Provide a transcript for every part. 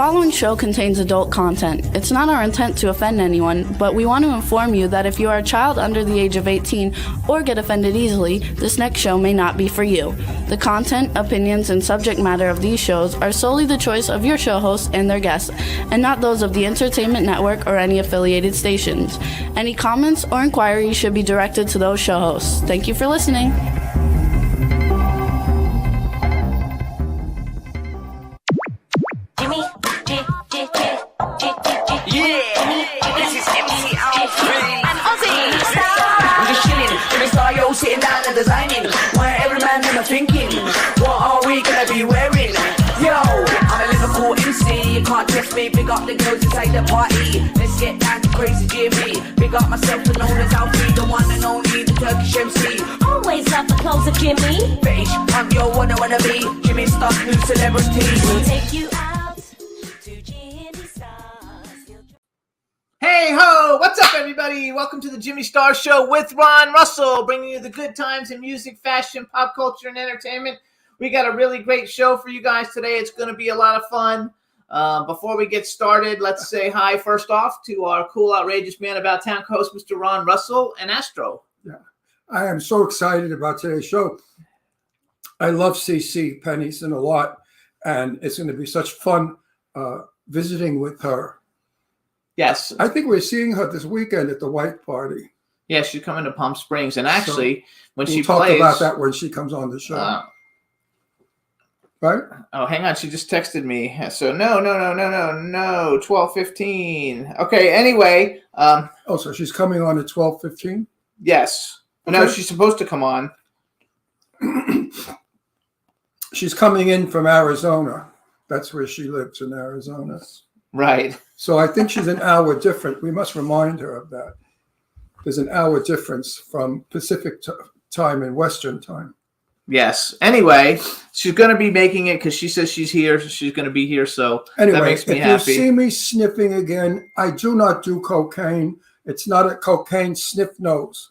following show contains adult content. It's not our intent to offend anyone, but we want to inform you that if you are a child under the age of 18 or get offended easily, this next show may not be for you. The content, opinions, and subject matter of these shows are solely the choice of your show hosts and their guests, and not those of the Entertainment Network or any affiliated stations. Any comments or inquiries should be directed to those show hosts. Thank you for listening. Sitting down and designing, where every man in a thinking, what are we gonna be wearing? Yo, I'm a Liverpool MC, you can't test me. Big up the girls inside the party, let's get down to crazy Jimmy. Big up myself and known as Alfie, the one and only, the Turkish MC. Always love the clothes of Jimmy. Bitch, I'm your wanna be, Jimmy Star's new celebrity. We'll take you out to Jimmy Star's. Hey ho! What's up, everybody? Welcome to the Jimmy Star Show with Ron Russell, bringing you the good times in music, fashion, pop culture, and entertainment. We got a really great show for you guys today. It's going to be a lot of fun. Before we get started, let's say hi first off to our cool, outrageous man about town host, Mr. Ron Russell and Astro. Yeah, I am so excited about today's show. I love CeCe Peniston a lot, and it's going to be such fun visiting with her. Yes. I think we're seeing her this weekend at the White Party. Yeah, she's coming to Palm Springs. And actually, when we'll she talk plays... about that when she comes on the show. Right? Oh, hang on. She just texted me. So, no. 12:15. Okay, anyway. So she's coming on at 12:15? Yes. Okay. No, she's supposed to come on. She's coming in from Arizona. That's where she lives, in Arizona. Right. So I think she's an hour different. We must remind her of that. There's an hour difference from Pacific time and Western time. Yes. Anyway, she's going to be making it because she says she's here. She's going to be here. So anyway, that makes me happy. If you see me sniffing again, I do not do cocaine. It's not a cocaine sniff nose.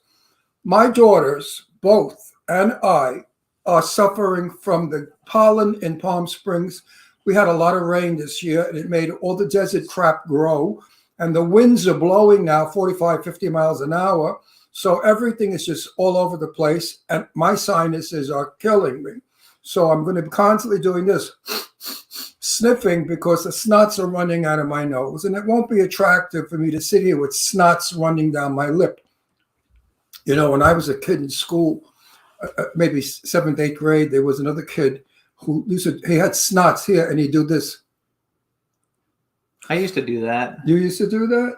My daughters, both, and I are suffering from the pollen in Palm Springs. We had a lot of rain this year, and it made all the desert crap grow. And the winds are blowing now 45, 50 miles an hour. So everything is just all over the place. And my sinuses are killing me. So I'm going to be constantly doing this, sniffing, because the snots are running out of my nose. And it won't be attractive for me to sit here with snots running down my lip. You know, when I was a kid in school, maybe 7th, 8th grade, there was another kid who he had snots here, and he'd do this. I used to do that. You used to do that?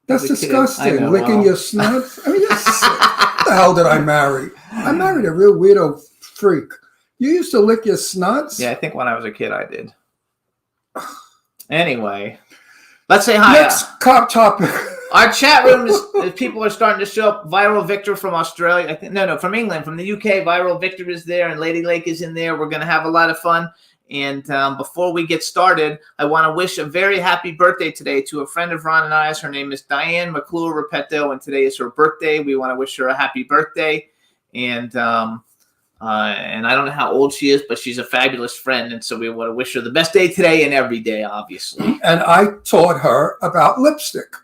That's disgusting. Know, licking your snots. I mean, what the hell did I marry? I married a real weirdo freak. You used to lick your snots? Yeah, I think when I was a kid, I did. Anyway, let's say hi. Next cop topic. Our chat room is people are starting to show up. Viral Victor from Australia. I think from England, from the UK. Viral Victor is there, and Lady Lake is in there. We're going to have a lot of fun. And before we get started, I want to wish a very happy birthday today to a friend of Ron and I's. Her name is Diane McClure Repetto, and today is her birthday. We want to wish her a happy birthday. And I don't know how old she is, but she's a fabulous friend. And so we want to wish her the best day today and every day, obviously. And I taught her about lipstick.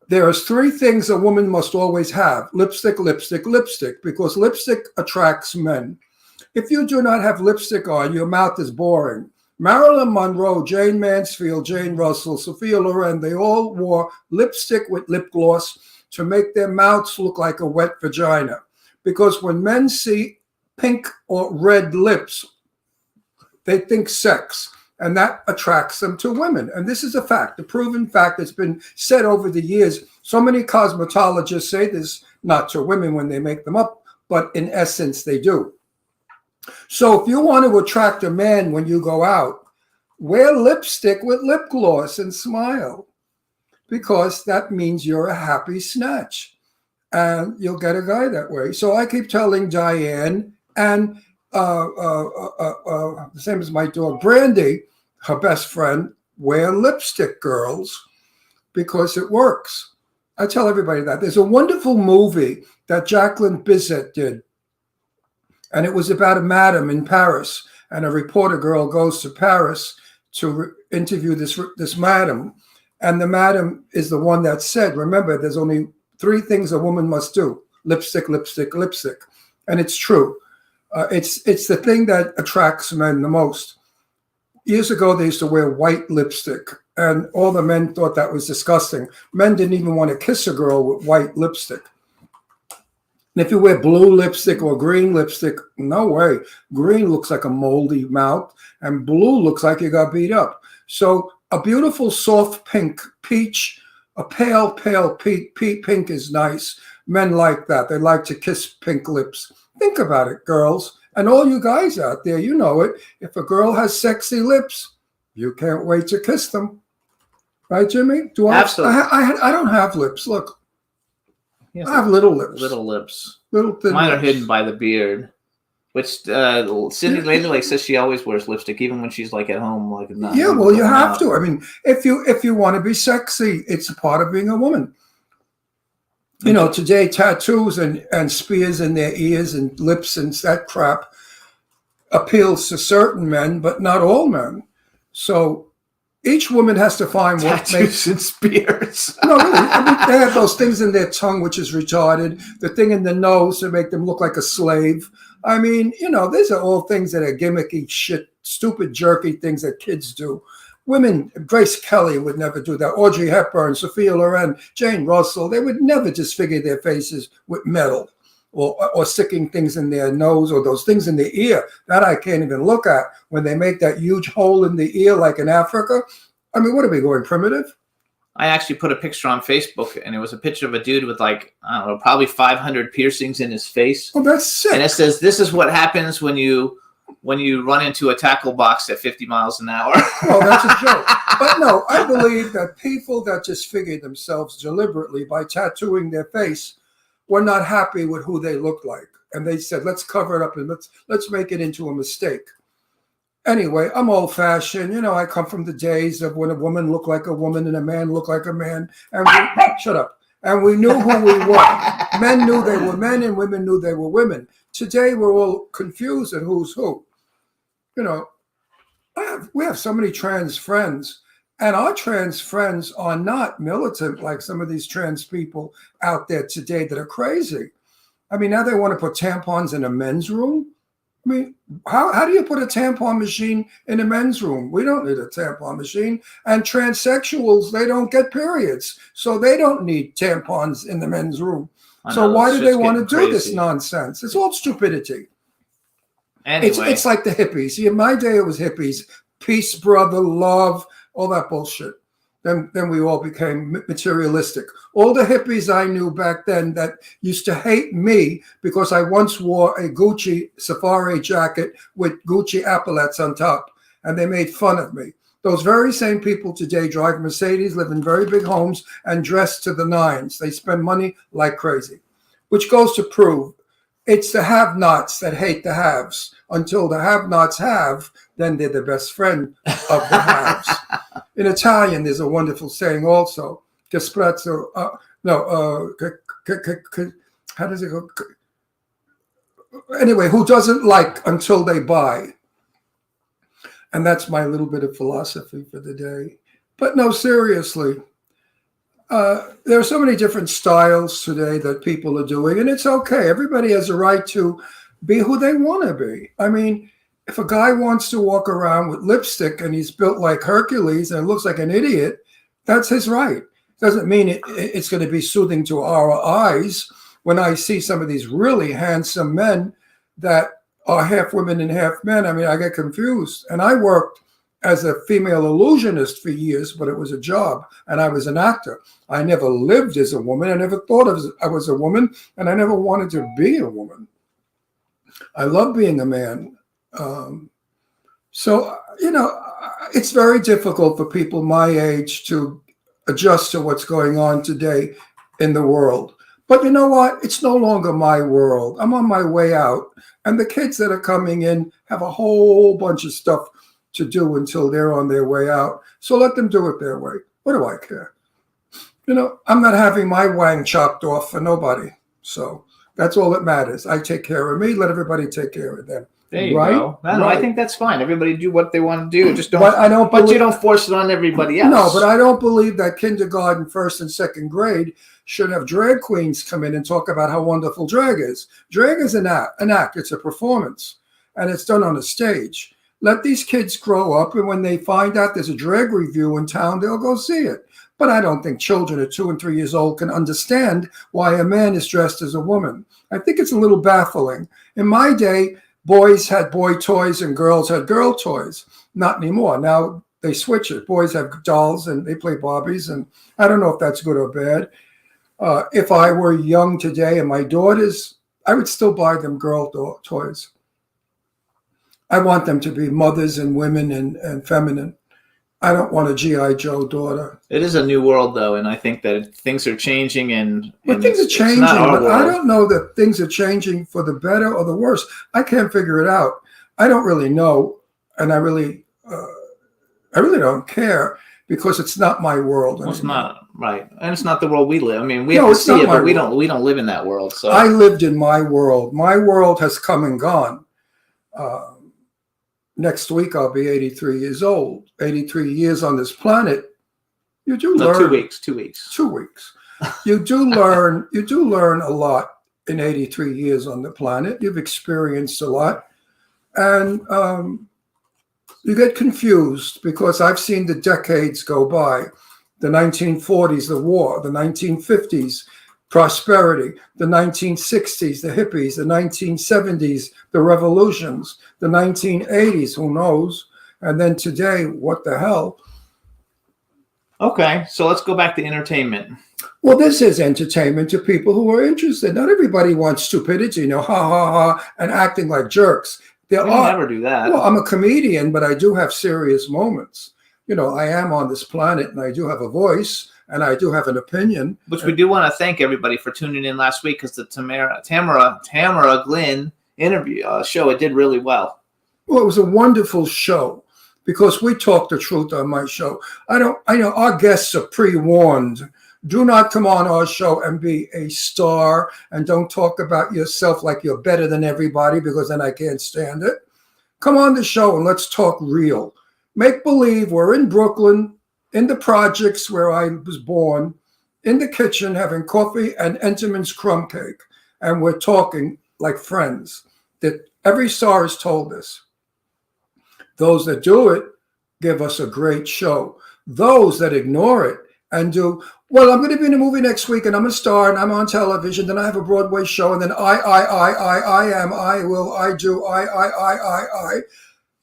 There is 3 things a woman must always have: lipstick, lipstick, lipstick, because lipstick attracts men. If you do not have lipstick on, your mouth is boring. Marilyn Monroe, Jane Mansfield, Jane Russell, Sophia Loren, they all wore lipstick with lip gloss to make their mouths look like a wet vagina. Because when men see pink or red lips, they think sex. And that attracts them to women. And this is a fact, a proven fact that's been said over the years. So many cosmetologists say this, not to women when they make them up, but in essence, they do. So if you want to attract a man when you go out, wear lipstick with lip gloss and smile, because that means you're a happy snatch. And you'll get a guy that way. So I keep telling Diane and the same as my dog Brandy, her best friend, wear lipstick, girls, because it works. I tell everybody that. There's a wonderful movie that Jacqueline Bisset did, and it was about a madam in Paris, and a reporter girl goes to Paris to interview this madam, and the madam is the one that said, remember, there's only 3 things a woman must do: lipstick, lipstick, lipstick. And it's true. It's the thing that attracts men the most. Years ago, they used to wear white lipstick, and all the men thought that was disgusting. Men didn't even want to kiss a girl with white lipstick. And if you wear blue lipstick or green lipstick, no way. Green looks like a moldy mouth, and blue looks like you got beat up. So a beautiful soft pink, peach, a pale pink is nice. Men like that. They like to kiss pink lips. Think about it, girls. And all you guys out there, you know it. If a girl has sexy lips, you can't wait to kiss them. Right, Jimmy? Absolutely. I don't have lips. Look, Yes, I have little lips. little lips. Little thin Mine are lips. hidden by the beard. Which Cindy Lady Lake says she always wears lipstick, even when she's like at home, like not. Yeah, well, you going have out. to. I mean, if you want to be sexy, it's a part of being a woman. You know, today tattoos and spears in their ears and lips and that crap appeals to certain men, but not all men. So each woman has to find what makes. Tattoos and spears. No, really. I mean, they have those things in their tongue, which is retarded. The thing in the nose to make them look like a slave. I mean, you know, these are all things that are gimmicky shit, stupid, jerky things that kids do. Women, Grace Kelly would never do that. Audrey Hepburn, Sophia Loren, Jane Russell, they would never disfigure their faces with metal or sticking things in their nose or those things in the ear. That I can't even look at when they make that huge hole in the ear like in Africa. I mean, what are we going, primitive? I actually put a picture on Facebook, and it was a picture of a dude with like, I don't know, probably 500 piercings in his face. Oh, that's sick. And it says, "This is what happens when you run into a tackle box at 50 miles an hour." Oh, that's a joke. But no, I believe that people that disfigure themselves deliberately by tattooing their face were not happy with who they looked like. And they said, let's cover it up and let's make it into a mistake. Anyway, I'm old fashioned. You know, I come from the days of when a woman looked like a woman and a man looked like a man. And shut up. And we knew who we were. Men knew they were men and women knew they were women. Today, we're all confused at who's who. You know, we have so many trans friends, and our trans friends are not militant like some of these trans people out there today that are crazy. I mean, now they want to put tampons in a men's room. I mean, how do you put a tampon machine in a men's room? We don't need a tampon machine. And transsexuals, they don't get periods, so they don't need tampons in the men's room. So why do they want to do this nonsense? It's all stupidity. Anyway, It's like the hippies. In my day, it was hippies. Peace, brother, love, all that bullshit. Then we all became materialistic. All the hippies I knew back then that used to hate me because I once wore a Gucci safari jacket with Gucci epaulets on top, and they made fun of me. Those very same people today drive Mercedes, live in very big homes, and dress to the nines. They spend money like crazy, which goes to prove it's the have-nots that hate the haves. Until the have-nots have, then they're the best friend of the haves. In Italian, there's a wonderful saying also, che sprezzo, how does it go? Anyway, who doesn't like until they buy? And that's my little bit of philosophy for the day. But no, seriously, there are so many different styles today that people are doing, and it's okay. Everybody has a right to be who they want to be. I mean, if a guy wants to walk around with lipstick and he's built like Hercules and looks like an idiot, that's his right. Doesn't mean it's going to be soothing to our eyes. When I see some of these really handsome men that are half women and half men, I mean, I get confused. And I worked as a female illusionist for years, but it was a job, and I was an actor. I never lived as a woman. I never thought I was a woman, and I never wanted to be a woman. I love being a man. So, you know, it's very difficult for people my age to adjust to what's going on today in the world. But you know what? It's no longer my world. I'm on my way out. And the kids that are coming in have a whole bunch of stuff to do until they're on their way out. So let them do it their way. What do I care? You know, I'm not having my wang chopped off for nobody. So that's all that matters. I take care of me. Let everybody take care of them. There you Right? go. I Right. think that's fine. Everybody do what they want to do. Just don't. But I don't But you believe- don't force it on everybody else. No, but I don't believe that kindergarten, first and second grade should have drag queens come in and talk about how wonderful drag is. Drag is an act. It's a performance, and it's done on a stage. Let these kids grow up, and when they find out there's a drag review in town, they'll go see it. But I don't think children at 2 and 3 years old can understand why a man is dressed as a woman. I think it's a little baffling. In my day, boys had boy toys and girls had girl toys. Not anymore. Now they switch it. Boys have dolls and they play Barbies, and I don't know if that's good or bad. If I were young today and my daughters, I would still buy them girl toys. I want them to be mothers and women and feminine. I don't want a G.I. Joe daughter. It is a new world, though, and I think that things are changing. But things are it's changing, not our but I world. don't know that things are changing for the better or the worse. I can't figure it out. I don't really know, and I really don't care because it's not my world. Well, it's anymore. not right, and it's not the world we live. I mean, we No, have to it's see not it, my but we world. don't. We don't live in that world. So I lived in my world. My world has come and gone. Next week, I'll be 83 years old. 83 years on this planet. You do no, learn. 2 weeks. 2 weeks. 2 weeks. You do learn. You do learn a lot in 83 years on the planet. You've experienced a lot, and you get confused because I've seen the decades go by. The 1940s, the war. The 1950s, prosperity. The 1960s, the hippies. The 1970s, the revolutions. The 1980s, who knows? And then today, what the hell? Okay, so let's go back to entertainment. Well, this is entertainment to people who are interested. Not everybody wants stupidity, ha ha ha, and acting like jerks. There We don't are. ever do that. Well, I'm a comedian, but I do have serious moments. I am on this planet, and I do have a voice, and I do have an opinion. Which we do want to thank everybody for tuning in last week because the Tamara Glynn interview show, it did really well. Well, it was a wonderful show because we talk the truth on my show. I know our guests are pre-warned. Do not come on our show and be a star, and don't talk about yourself like you're better than everybody, because then I can't stand it. Come on the show and let's talk real. Make believe we're in Brooklyn, in the projects where I was born, in the kitchen having coffee and Entenmann's crumb cake, and we're talking like friends. That every star has told us. Those that do it give us a great show. Those that ignore it and do, well, I'm going to be in a movie next week and I'm a star and I'm on television, then I have a Broadway show, and then I am, I will, I do, I.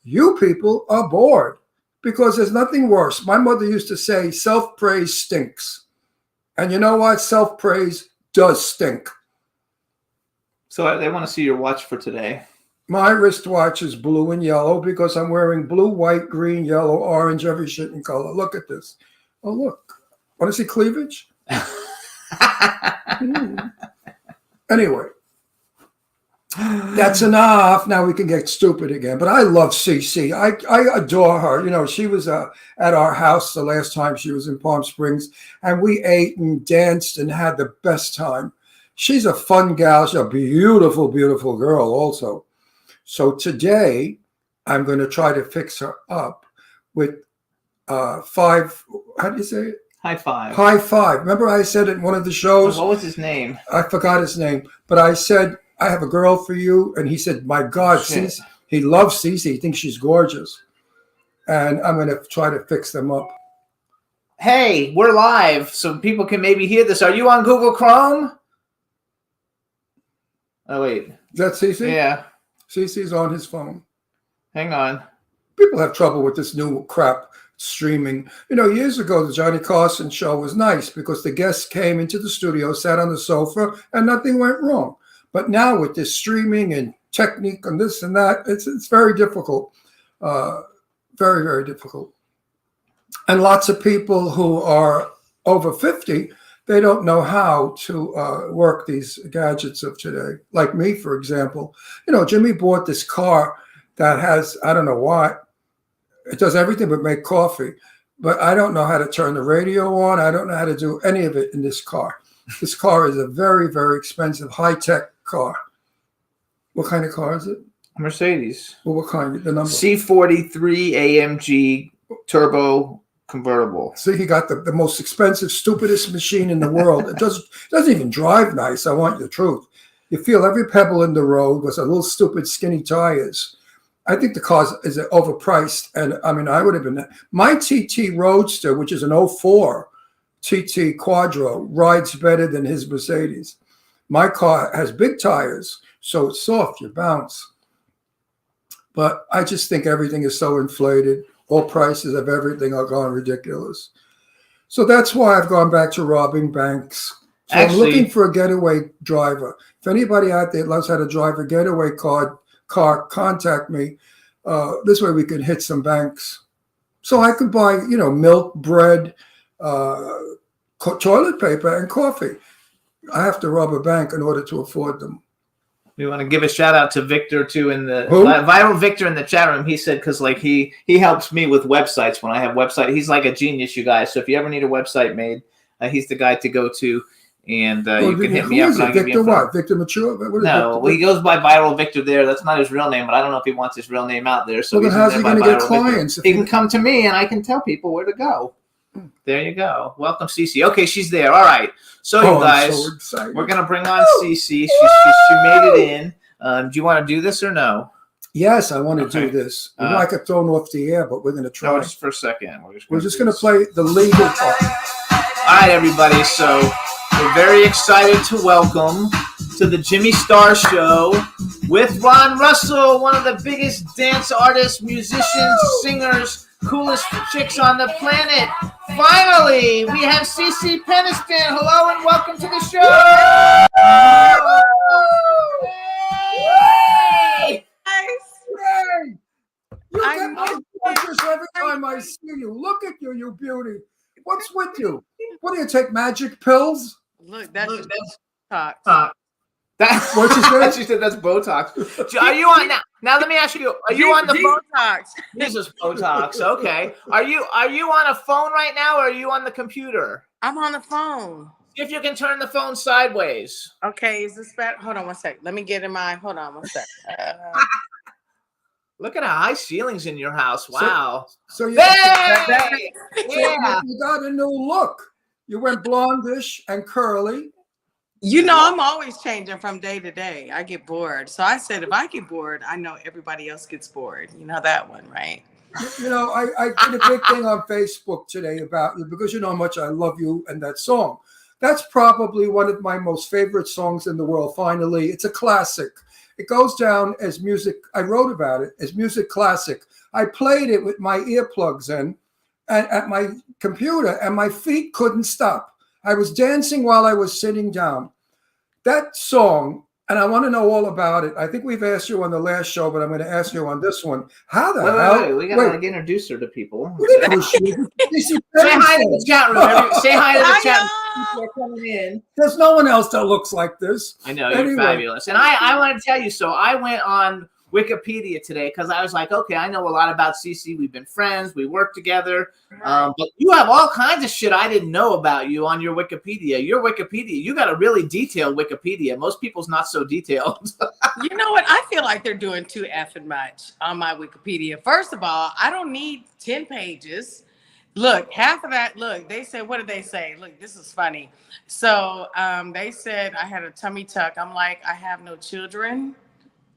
You people are bored because there's nothing worse. My mother used to say, self-praise stinks. And you know what? Self-praise does stink. So they want to see your watch for today. My wristwatch is blue and yellow because I'm wearing blue, white, green, yellow, orange, every shit in color. Look at this. Oh, look. Want to see cleavage? Anyway, that's enough. Now we can get stupid again. But I love Cece. I adore her. She was at our house the last time she was in Palm Springs, and we ate and danced and had the best time. She's a fun gal. She's a beautiful, beautiful girl also. So today, I'm going to try to fix her up with 5, how do you say it? High five. High five. Remember I said it in one of the shows? What was his name? I forgot his name. But I said, I have a girl for you. And he said, my God, Shit. Cece. He loves Cece. He thinks she's gorgeous. And I'm going to try to fix them up. Hey, we're live, so people can maybe hear this. Are you on Google Chrome? Oh, wait. Is that Cece? Yeah. Cece's on his phone. Hang on. People have trouble with this new crap streaming. Years ago, the Johnny Carson show was nice because the guests came into the studio, sat on the sofa, and nothing went wrong. But now with this streaming and technique and this and that, it's very difficult. Very, very difficult. And lots of people who are over 50, they don't know how to work these gadgets of today. Like me, for example. Jimmy bought this car that has, I don't know why, it does everything but make coffee. But I don't know how to turn the radio on. I don't know how to do any of it in this car. This car is a very, very expensive, high-tech car. What kind of car is it? Mercedes. Well, what kind? The number? C43 AMG turbo convertible. See, he got the most expensive, stupidest machine in the world. It doesn't even drive nice. I want the truth. You feel every pebble in the road with a little stupid skinny tires. I think the car is overpriced. And I mean, I would have been my TT Roadster, which is an '04 TT Quadro, rides better than his Mercedes. My car has big tires, so it's soft, you bounce. But I just think everything is so inflated. All prices of everything are gone ridiculous. So that's why I've gone back to robbing banks. So I'm looking for a getaway driver. If anybody out there knows how to drive a getaway car, contact me. This way we can hit some banks. So I could buy, milk, bread, toilet paper, and coffee. I have to rob a bank in order to afford them. We want to give a shout out to Victor too in the Who? Viral Victor in the chat room. He said because like he helps me with websites when I have website. He's like a genius, you guys. So if you ever need a website made, he's the guy to go to, and you can hit me up. Victor what? Victor Mature? No, well, he goes by Viral Victor there. That's not his real name, but I don't know if he wants his real name out there. So well, then how's he going to get clients? He can come to me, and I can tell people where to go. There you go. Welcome, Cece. Okay, she's there. All right. So you guys, we're gonna bring on Cece. She made it in. Do you want to do this or no? Yes, I want to do this. We might get thrown off the air, but we're going to try. No, just for a second. We're just going to play the legal part. All right, everybody. So we're very excited to welcome to the Jimmy Star Show with Ron Russell, one of the biggest dance artists, musicians, singers, coolest chicks on the planet. Finally, we have Cece Peniston. Hello and welcome to the show. Hey! You get my pictures every time I see you. Look at you, you beauty. What's with you? What do you take, magic pills? Look, that's Botox. What you said? She said that's Botox. Are you on now? Now let me ask you: are you on the phone? Botox? This is Botox. Okay. Are you on a phone right now, or are you on the computer? I'm on the phone. See if you can turn the phone sideways. Okay, is this better? Hold on one sec. Let me get in my. Hold on one sec. Look at the high ceilings in your house. Wow. So you, Hey! Yeah. You got a new look. You went blondish and curly. You know, I'm always changing from day to day. I get bored. So I said, if I get bored, I know everybody else gets bored. You know that one, right? You know, I did a big thing on Facebook today about you because you know how much I love you and that song. That's probably one of my most favorite songs in the world. Finally, it's a classic. It goes down as music. I wrote about it as music classic. I played it with my earplugs in and at my computer, and my feet couldn't stop. I was dancing while I was sitting down. That song, and I want to know all about it. I think we've asked you on the last show, but I'm going to ask you on this one. How the hell? Wait. We got to introduce her to people. Say hi to the chat room. Say hi to the chat room. People are coming in. There's no one else that looks like this. I know, you're fabulous. And I want to tell you, so I went on Wikipedia today because I was like, okay, I know a lot about Cece. We've been friends. We work together. But you have all kinds of shit I didn't know about you on your Wikipedia. Your Wikipedia, you got a really detailed Wikipedia. Most people's not so detailed. You know what? I feel like they're doing too effing much on my Wikipedia. First of all, I don't need 10 pages. Look, half of that, look, they said, what did they say? Look, this is funny. So they said I had a tummy tuck. I'm like, I have no children.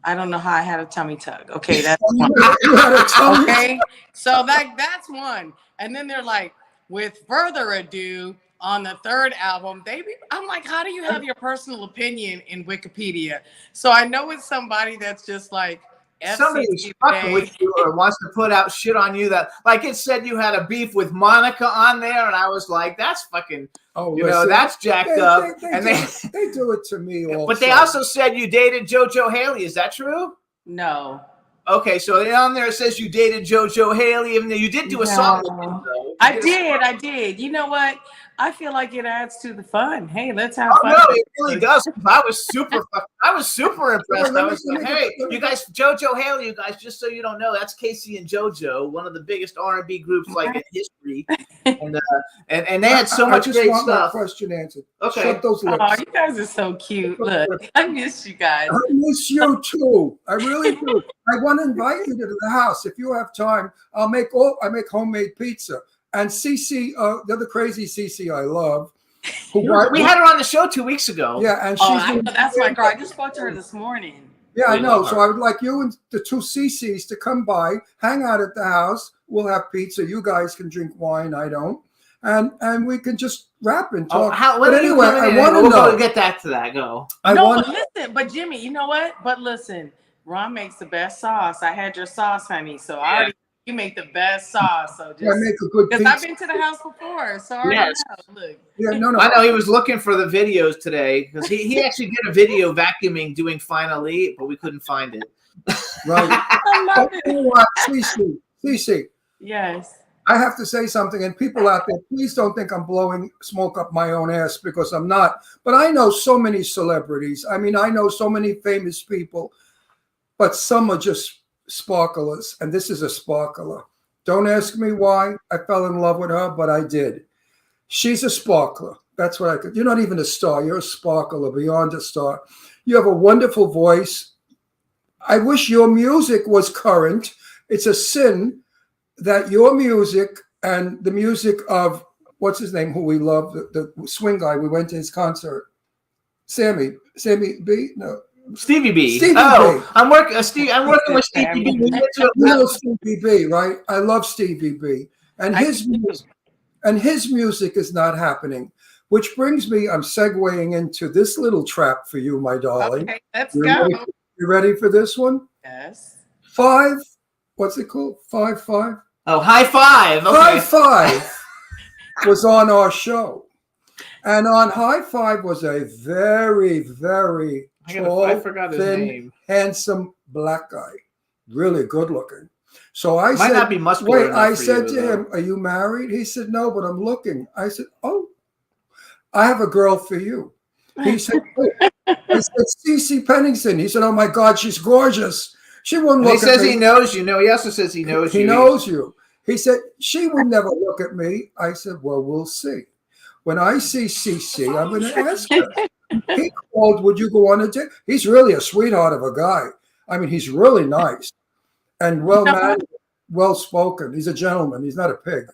I don't know how I had a tummy tuck. Okay, that's one. Okay, so that's one. And then they're like, with further ado, on the third album, I'm like, how do you have your personal opinion in Wikipedia? So I know it's somebody that's just like, somebody's fucking with you or wants to put out shit on you that, like it said you had a beef with Monica on there, and I was like, that's fucking, that's jacked up. They do it to me also. But they also said you dated JoJo Haley. Is that true? No. Okay, so on there it says you dated JoJo Haley, even though you did do a song with him, though. I did. You know what? I feel like it adds to the fun. Hey, let's have Oh fun. no, it really does. I was super impressed. I was like, hey, you guys, JoJo Haley, you guys, just so you don't know, that's Casey and JoJo, one of the biggest R&B groups like in history, and they had so much I just great want stuff. my question answered. Okay. Shut those lips. Oh, you guys are so cute. Look, I miss you guys. I miss you too. I really do. I want to invite you to the house if you have time. I make homemade pizza. And Cece, the other crazy Cece I love. We had her on the show 2 weeks ago. Yeah, and she's Oh, I know, that's my girl. I just spoke to her this morning. yeah, I We know. love So her. I would like you and the two CCs to come by, hang out at the house. We'll have pizza. You guys can drink wine. I don't. And we can just rap and Oh, talk. when But are you anyway, coming I in? want to We'll know. go get that to that. Go. I No, want. but listen, but Jimmy, you know what? But listen, Ron makes the best sauce. I had your sauce, honey. So I already you make the best sauce. So I just make a good because I've pizza. been to the house before, so I already Yes. know. Look. Yeah, no. I know he was looking for the videos today because he actually did a video vacuuming doing Final Eight, but we couldn't find it. Right. I love But it. you know what, Cece, Yes. I have to say something, and people out there, please don't think I'm blowing smoke up my own ass because I'm not. But I know so many celebrities. I mean, I know so many famous people, but some are just sparklers, and this is a sparkler. Don't ask me why I fell in love with her, but I did. She's a sparkler. That's what I could. You're not even a star. You're a sparkler beyond a star. You have a wonderful voice. I wish your music was current. It's a sin that your music and the music of what's his name, who we love, the swing guy. We went to his concert. Sammy B. No, Stevie B. Stevie oh, B. I'm working with Stevie B. We went to you know Stevie B, right? I love Stevie B, and his music is not happening. Which brings me, I'm segueing into this little trap for you, my darling. Okay, let's You go. ready, you ready for this one? Yes. 5. What's it called? 5-5. Oh, high five. Okay. High Five was on our show. And on High Five was a very, very tall, I forgot his thin, name. handsome black guy. Really good looking. So I Might said, not be muscular wait, enough I for said you, to though. him, are you married? He said, no, but I'm looking. I said, oh, I have a girl for you. He said, oh. I said, Cece Pennington. He said, oh my God, she's gorgeous. She wouldn't And look he says at me. he knows you. No, he also says he knows you. He knows you. He said, she would never look at me. I said, well, we'll see. When I see Cece, I'm going to ask her. He called, would you go on a date? He's really a sweetheart of a guy. I mean, he's really nice and well-mannered, well-spoken. He's a gentleman. He's not a pig.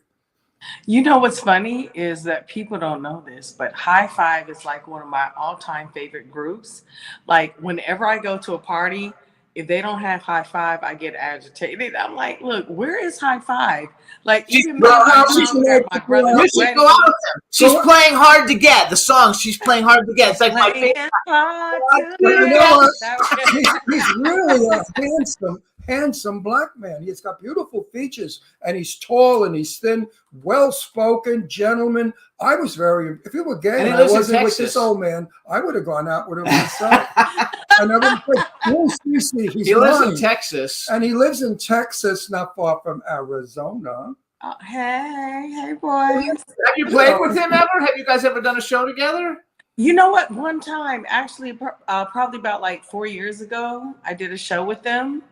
You know what's funny is that people don't know this, but High Five is like one of my all-time favorite groups. Like whenever I go to a party, if they don't have High Five, I get agitated. I'm like, look, where is High Five? Like even my brother's You should wedding, go out with him. She's playing Hard to Get. The song she's playing Hard to Get. It's like my playing favorite. hard to But you know what? get. He's really a handsome black man. He's got beautiful features, and he's tall and he's thin, well-spoken, gentleman. I was very. If he were gay And and he I lives in wasn't with Texas. this old man, I would have gone out with him myself. And I would have said, "Oh, Cece, he's He lives in mine." Texas. And he lives in Texas, not far from Arizona. Oh, hey, boys. Have you played with him ever? Have you guys ever done a show together? You know what? One time, actually, probably about like 4 years ago, I did a show with them.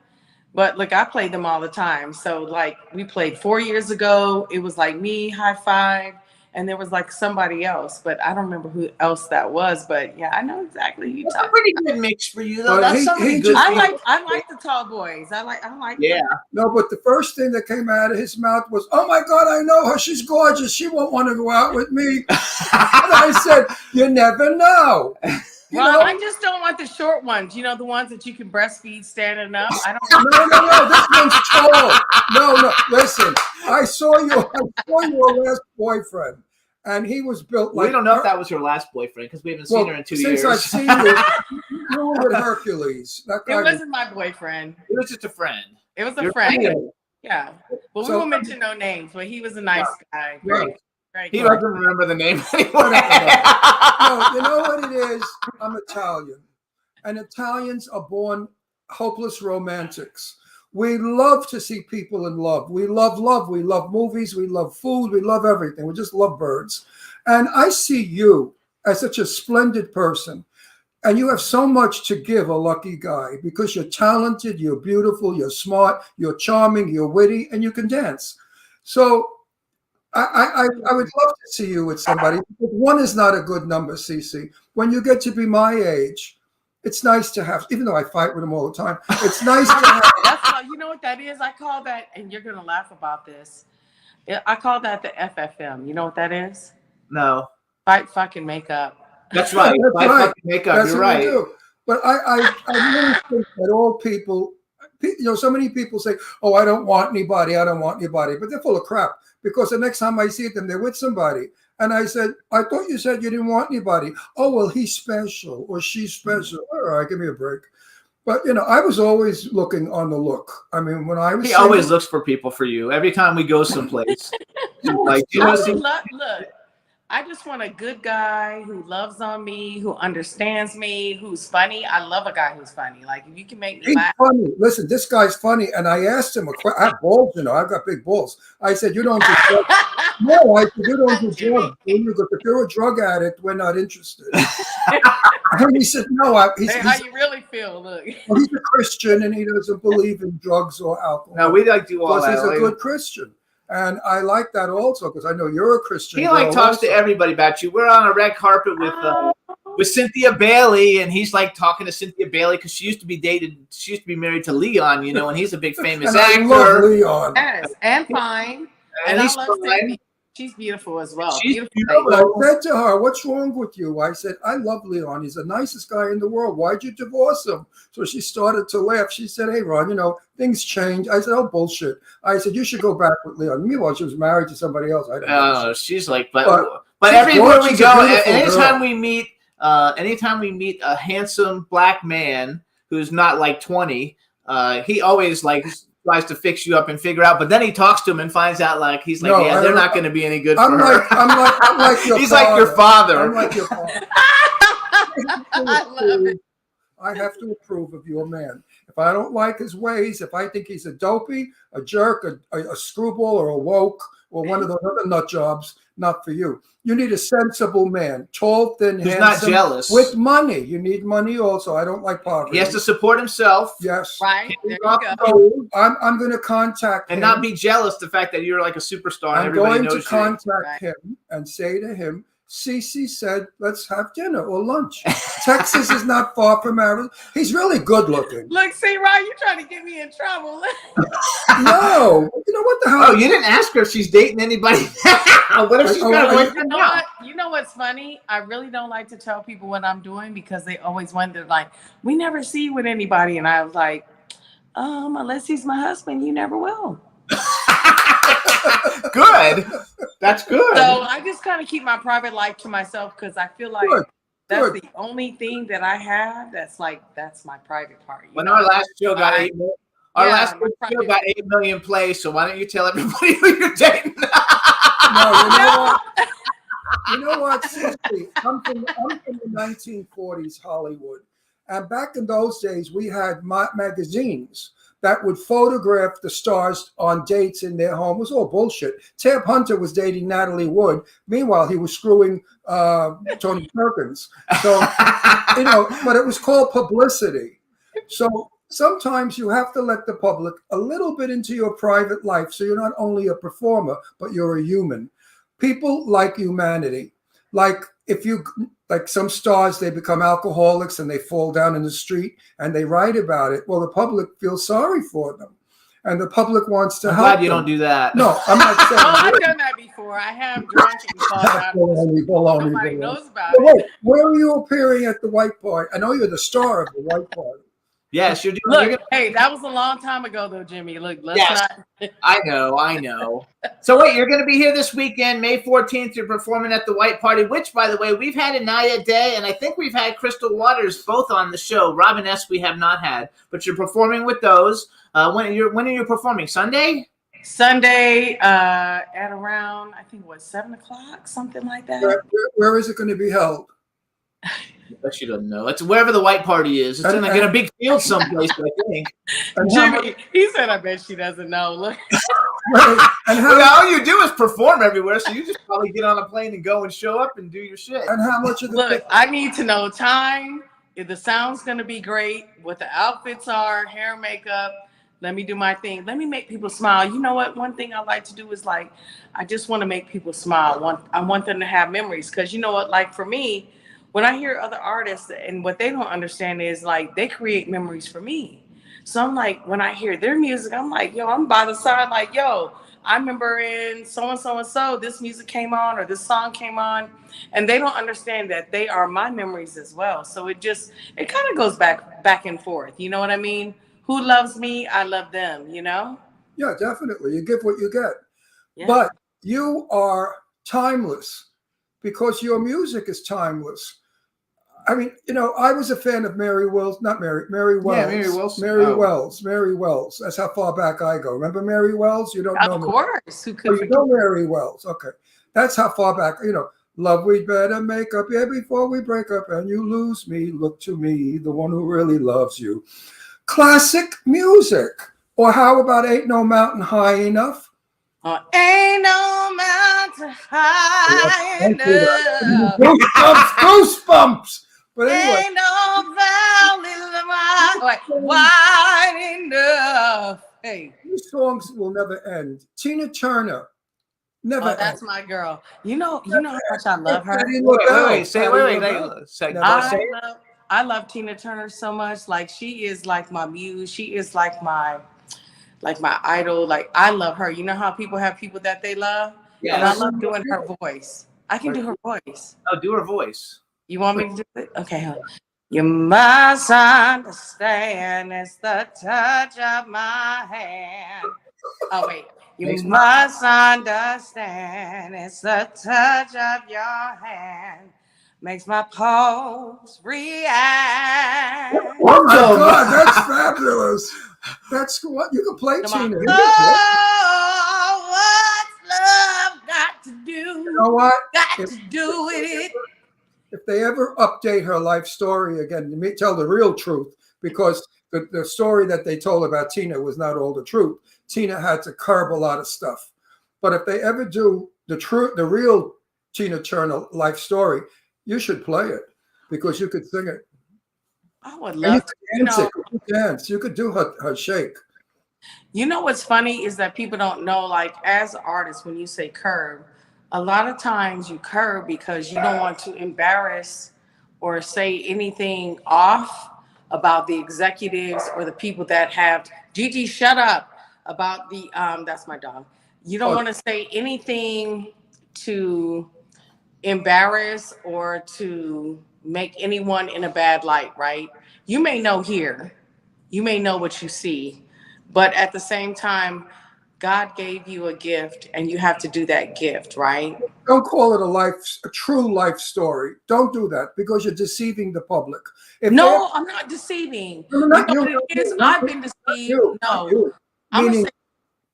But look, I played them all the time. So like we played 4 years ago. It was like me, High Five, and there was like somebody else, but I don't remember who else that was. But yeah, I know exactly who you That's a talking. pretty good mix for you, though. But That's he somebody just- good. I like the tall boys. I like. Yeah. No, but the first thing that came out of his mouth was, "Oh my God, I know her. She's gorgeous. She won't want to go out with me." And I said, "You never know." You Well, know? I just don't want the short ones. You know, the ones that you can breastfeed standing up. I don't. No. This one's tall. No. Listen, I saw your last boyfriend, and he was built like. We don't know if that was her last boyfriend because we haven't seen her in 2 years. Since I've seen you were with Hercules. That It guy was. wasn't my boyfriend. It was just a friend. It was a Your friend. friend. Yeah. But So- we won't mention no names. But he was a nice guy. Great. He Great. doesn't remember the name anymore. No, you know what it is? I'm Italian. And Italians are born hopeless romantics. We love to see people in love. We love love. We love movies. We love food. We love everything. We just love birds. And I see you as such a splendid person. And you have so much to give a lucky guy because you're talented, you're beautiful, you're smart, you're charming, you're witty, and you can dance. So I would love to see you with somebody. One is not a good number, Cece. When you get to be my age, it's nice to have, even though I fight with them all the time, it's nice to have. That's how, you know what that is? I call that, and you're gonna laugh about this. I call that the FFM. You know what that is? No, Fight, fucking, make up. that's right. That's I right. fucking make up. That's You're what we right. do. But I really think that all people, so many people say, oh, I don't want anybody. I don't want anybody. But they're full of crap because the next time I see them, they're with somebody. And I said, I thought you said you didn't want anybody. Oh, well, he's special or she's special. All right, give me a break. But, I was always looking on the look. I mean, when I was He single, always looks for people for you. Every time we go someplace. Like, you I know, would see, look, I just want a good guy who loves on me, who understands me, who's funny. I love a guy who's funny. Like, if you can make me he's laugh. funny. Listen, this guy's funny. And I asked him, I have balls, I've got big balls. I said, you don't do drugs. No, I said, you don't do drugs. If you're a drug addict, we're not interested. And he said, no, Hey, how you really feel? Look. he's a Christian and he doesn't believe in drugs or alcohol. no, we like do all because that. he's a Like, good Christian. And I like that also because I know you're a Christian. he like girl talks also. to everybody about you. We're on a red carpet with Cynthia Bailey, and he's like talking to Cynthia Bailey because she used to be married to Leon, and he's a big famous And I love actor. Leon. Yes, and fine. And I he's love fine. Cindy. She's beautiful as well. She's Beautiful. But I said to her, what's wrong with you? I said, I love Leon. He's the nicest guy in the world. Why'd you divorce him? So she started to laugh. She said, hey, Ron, things change. I said, oh, bullshit. I said, you should go back with Leon. Meanwhile, she was married to somebody else. I don't know. She's like, But but she's everywhere gorgeous. we She's a go, beautiful anytime we meet a handsome black man who's not like 20, he always like tries to fix you up and figure out, but then he talks to him and finds out like he's like, No, yeah, I they're don't- not going to be any good I'm for her. I'm like your He's father. like your father. I'm like your father. I love it. I have to approve of your man. If I don't like his ways, if I think he's a dopey, a jerk, a screwball, or a woke, or one of those other nut jobs, not for you. You need a sensible man, tall, thin, Who's not handsome, jealous. with money. You need money also. I don't like poverty. He has to support himself Yes. Right. There you Off go. the road I'm going to contact and him. not be jealous the fact that you're like a superstar and I'm everybody going knows to you. contact Right. him and say to him, Cece said, let's have dinner or lunch. Texas is not far from Arizona. He's really good looking. Look, see, Ryan, you're trying to get me in trouble. No, what the hell? Oh, you didn't ask her if she's dating anybody. What if she's got a Oh, boyfriend You know now? what? You know what's funny? I really don't like to tell people what I'm doing because they always wonder, like, we never see you with anybody. And I was like, unless he's my husband, you never will. Good. That's good. So I just kind of keep my private life to myself because I feel like Good, that's good. the only thing that I have that's my private part. When our last show got I- 8 million, our Yeah, last my show private- got 8 million plays. So why don't you tell everybody who you're dating? No, you know what? Seriously, I'm from the 1940s Hollywood. And back in those days, we had magazines that would photograph the stars on dates in their home. It was all bullshit. Tab Hunter was dating Natalie Wood. Meanwhile, he was screwing Tony Perkins. So, but it was called publicity. So sometimes you have to let the public a little bit into your private life. So you're not only a performer, but you're a human. People like humanity. Like some stars, they become alcoholics and they fall down in the street and they write about it. Well, the public feels sorry for them. And the public wants to I'm help glad you them. don't do that. No, I'm not Oh, saying I've done that before. I have drunk and fallen out. baloney. Nobody knows about But it. wait, where are you appearing at the White Party? I know you're the star of the White Party. Yes, you're doing. Look, You're hey, that was a long time ago, though, Jimmy. Look, let's Yes. not. I know. So wait, you're going to be here this weekend, May 14th. You're performing at the White Party, which, by the way, we've had Anaya Day, and I think we've had Crystal Waters both on the show. Robin S. we have not had, but you're performing with those. When are you performing? Sunday? Sunday at around, I think, 7 o'clock, something like that. Where is it going to be held? But she doesn't know. It's wherever the white party is. It's in, like, in a big field someplace, I think. And how much- Jimmy, he said, I bet she doesn't know. Look. right, and how, All you do is perform everywhere, so you just probably get on a plane and go and show up and do your shit. and how much of the Look, I need to know time, if the sound's going to be great, what the outfits are, hair, makeup. Let me do my thing. Let me make people smile. You know what? One thing I like to do is, like, I just want to make people smile. I want them to have memories. Because you know what? Like, for me, when I hear other artists, and what they don't understand is, like, they create memories for me. So I'm like, when I hear their music, I'm like, yo, I'm by the side, like, yo, I remember in so this music came on, or this song came on, and they don't understand that they are my memories as well. So it kind of goes back and forth. You know what I mean? Who loves me, I love them, you know? yeah, definitely. You give what you get. Yeah. But you are timeless because your music is timeless. I mean, you know, I was a fan of Mary Wells. Mary Wells. Yeah, Mary Wilson. Mary Wells. That's how far back I go. Remember Mary Wells? You don't know Of me. course. Who Oh, could you know Mary Wells. Okay. That's how far back, you know, love, we'd better make up, yeah, before we break up and you lose me. Look to me, the one who really loves you. Classic music. Or how about Ain't No Mountain High Enough? Ain't no mountain high enough. Goosebumps. But anyway, Ain't no valley wide enough. Hey, these songs will never end. Tina Turner, never oh, that's end. my girl. You know how much I love her. Patti Wait, LaBelle, wait, say, Patti wait, LaBelle. say, Never say I love Tina Turner so much. Like, she is like my muse. She is like my idol. Like, I love her. You know how people have people that they love? Yes. And I love doing her voice. I can do her voice. Oh, do her voice. You want me to do it? Okay, hold on. You must understand it's the touch of my hand. Oh, wait. You must understand it's the touch of your hand. Makes my pulse react. Oh my God, that's fabulous. That's what you can play, Come on. Tina. Oh, what's love got to do? You know what? Got to do with it. If they ever update her life story again, to tell the real truth, because the story that they told about Tina was not all the truth. Tina had to curb a lot of stuff. But if they ever do the real Tina Turner life story, you should play it because you could sing it. I would And you love could to. dance it. You could dance. You could do her shake. You know what's funny is that people don't know, like, as artists, when you say curb, a lot of times you curb because you don't want to embarrass or say anything off about the executives or the people that have Gigi, shut up, about the that's my dog. You don't want to say anything to embarrass or to make anyone in a bad light, right? You may know here, you may know what you see, but at the same time, God gave you a gift and you have to do that gift, right? Don't call it a true life story. Don't do that because you're deceiving the public. If No, I'm not deceiving. No, not You know you, what it is? not I've you, been not deceived. you, No, not you. I'm gonna Meaning say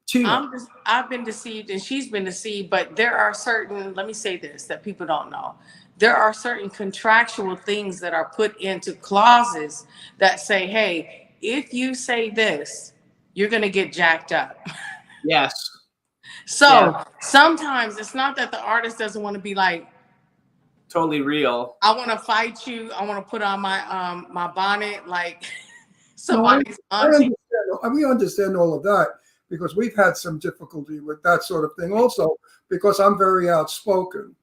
Tina. I've been deceived and she's been deceived, but there are certain, let me say this, that people don't know. There are certain contractual things that are put into clauses that say, hey, if you say this, you're going to get jacked up. Yes. So sometimes it's not that the artist doesn't want to be like, Totally real. I want to fight you. I want to put on my my bonnet like somebody's auntie. We understand all of that because we've had some difficulty with that sort of thing also because I'm very outspoken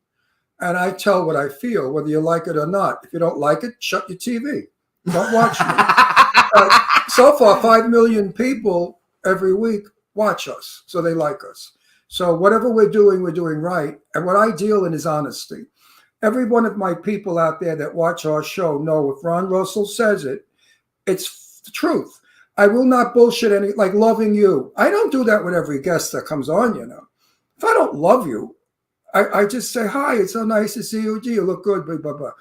and I tell what I feel, whether you like it or not. If you don't like it, shut your TV. Don't watch me. So far, 5 million people every week watch us, so they like us. So whatever we're doing right. And what I deal in is honesty. Every one of my people out there that watch our show know if Ron Russell says it, it's the truth. I will not bullshit like loving you. I don't do that with every guest that comes on, you know. If I don't love you, I just say, hi, it's so nice to see you. Gee, you look good, blah, blah, blah.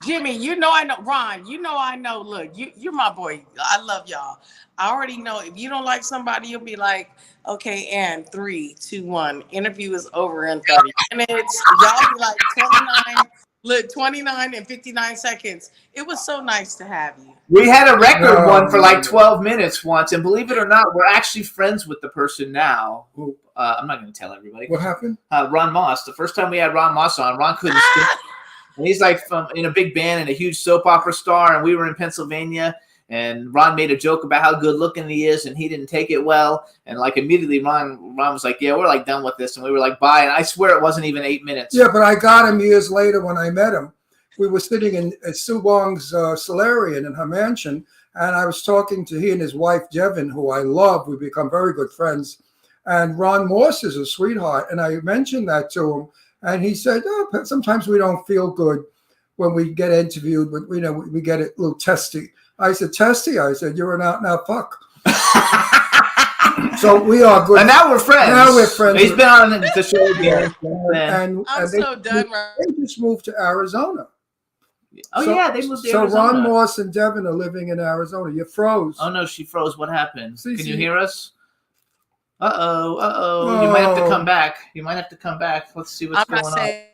Jimmy, you know I know. Ron, you know I know. Look, you're my boy. I love y'all. I already know if you don't like somebody, you'll be like, okay, and 3, 2, 1. Interview is over in 30 minutes. Y'all be like 29. Look, 29 and 59 seconds. It was so nice to have you. We had a record No. one for like 12 minutes once, and believe it or not, we're actually friends with the person now. Who I'm not going to tell everybody. What happened? Ron Moss. The first time we had Ron Moss on, Ron couldn't sing. And he's like in a big band and a huge soap opera star, and we were in Pennsylvania. And Ron made a joke about how good looking he is, and he didn't take it well. And like immediately, Ron was like, "Yeah, we're like done with this," and we were like, "Bye." And I swear it wasn't even 8 minutes. Yeah, but I got him years later when I met him. We were sitting in at Sue Wong's solarium in her mansion, and I was talking to he and his wife, Devin, who I love. We've become very good friends. And Ron Moss is a sweetheart. And I mentioned that to him, and he said, "Oh, sometimes we don't feel good when we get interviewed, but we get it a little testy." I said, "Testy?" I said, "You're an out-and-out fuck." So we are good. And now we're friends. Now we're friends. He's been on the show again. And I'm they, so done. they just moved to Arizona. Oh So- yeah, they moved to So Arizona. Ron Moss and Devin are living in Arizona. You froze. Oh no, she froze. What happened? See, Can see. you hear us? Uh-oh. You might have to Oh. come back. Let's see what's I'm going not on. saying.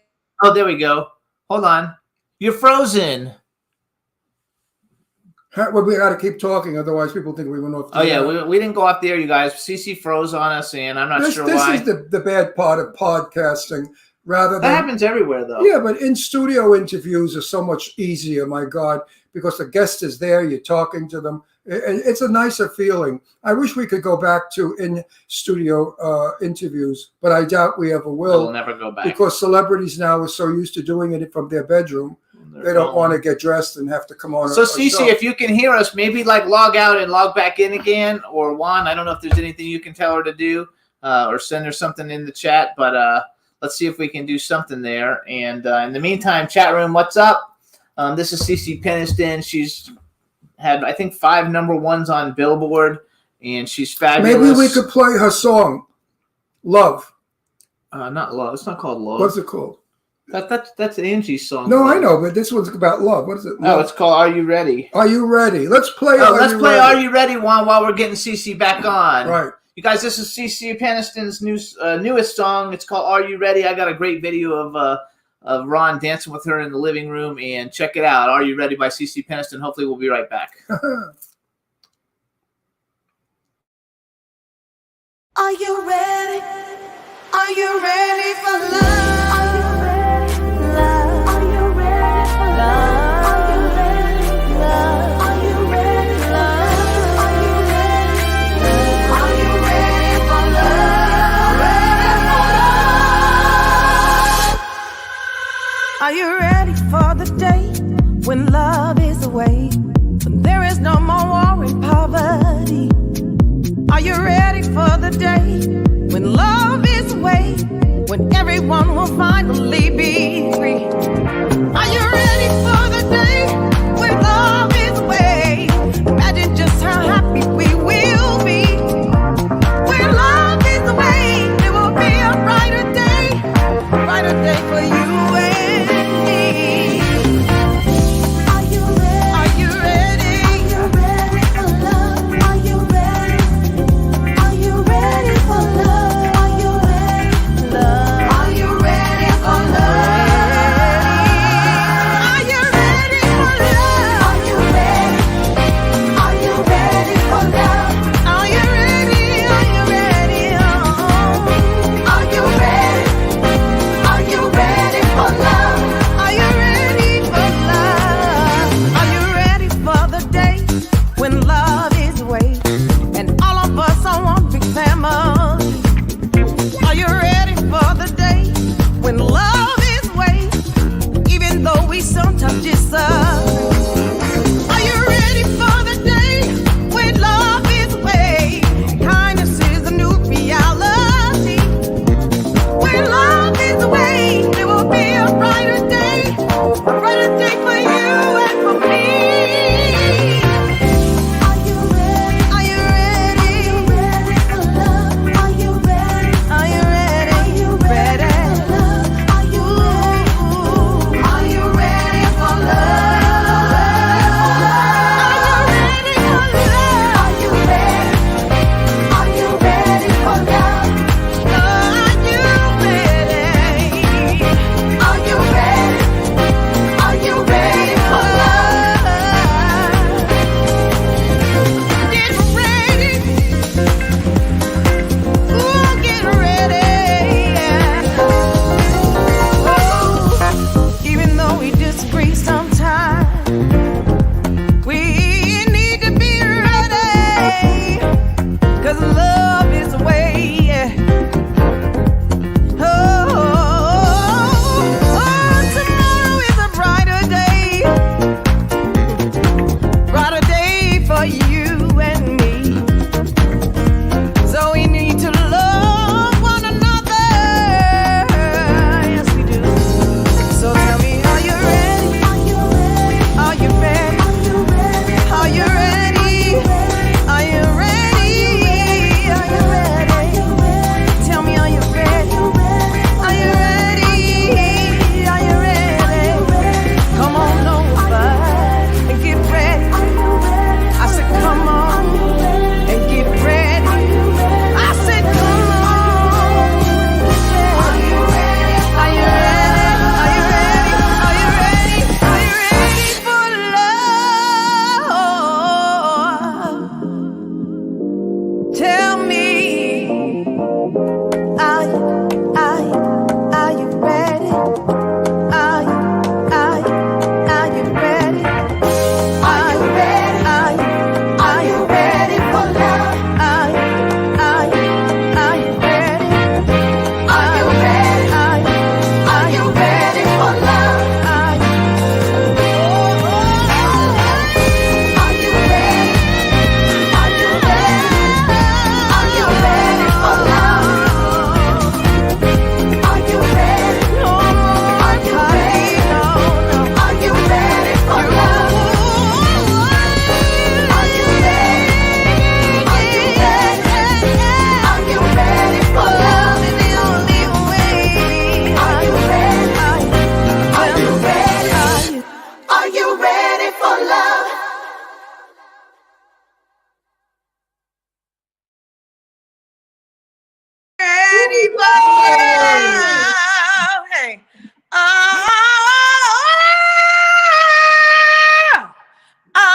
Oh, there we go. Hold on. You're frozen. Well, we got to keep talking, otherwise people think we went off. the Oh yeah, air. we didn't go off the air, you guys. CC froze on us, and I'm not This sure why. is the bad part of podcasting, rather That than happens everywhere, though. yeah. But in studio interviews are so much easier. My God, because the guest is there, you're talking to them. It's a nicer feeling. I wish we could go back to in studio interviews, but I doubt we ever We'll will, never go back. because celebrities now are so used to doing it from their bedroom. They don't want to get dressed and have to come on. So a CC, show. if you can hear us, maybe like log out and log back in again, or Juan, I don't know if there's anything you can tell her to do, or send her something in the chat. But let's see if we can do something there. And in the meantime, chat room, what's up? This is CC Peniston. She's had, I think, 5 number ones on Billboard, and she's fabulous. Maybe we could play her song, "Love." Not love. It's not called love. What's it called? That's Angie's song. No, I know, but this one's about love. What is it? Oh, it's called Are You Ready? Are You Ready? Let's play. Let's play Are You Ready, Juan, while we're getting CC back on. Right. You guys, this is CC Peniston's newest song. It's called Are You Ready? I got a great video of Ron dancing with her in the living room, and check it out. Are You Ready by CC Peniston. Hopefully we'll be right back. Are you ready? Are you ready for love? Are you ready for love? Are you ready for love? Are you ready for love? Are you ready for love? Are you ready? Are you ready for love? Ready for love? Are you ready for the day when love is away? When there is no more war and poverty? Are you ready for the day when love is away? When everyone will finally be free? Are you ready for the day when love is away? Imagine just how happy we will be. When love is away, there will be a brighter day for you and me. Are you ready? Are you ready? Are you ready for love? Are you ready? Are you ready for love? Are you ready for love? Are you ready for love? Are you ready?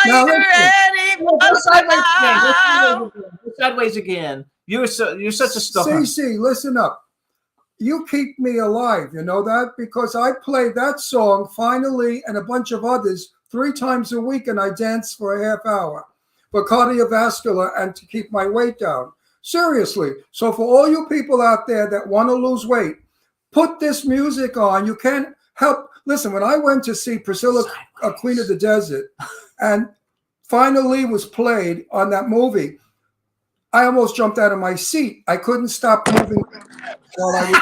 Now you listen. ready Go for sideways again. Go love? sideways again. Go sideways again. You're such a star. CC, listen up. You keep me alive, you know that? Because I play that song, Finally, and a bunch of others 3 times a week, and I dance for a half hour for cardiovascular and to keep my weight down. Seriously. So for all you people out there that want to lose weight, put this music on. You can't help. Listen, when I went to see Priscilla, Queen of the Desert, and Finally was played on that movie, I almost jumped out of my seat. I couldn't stop moving while I was,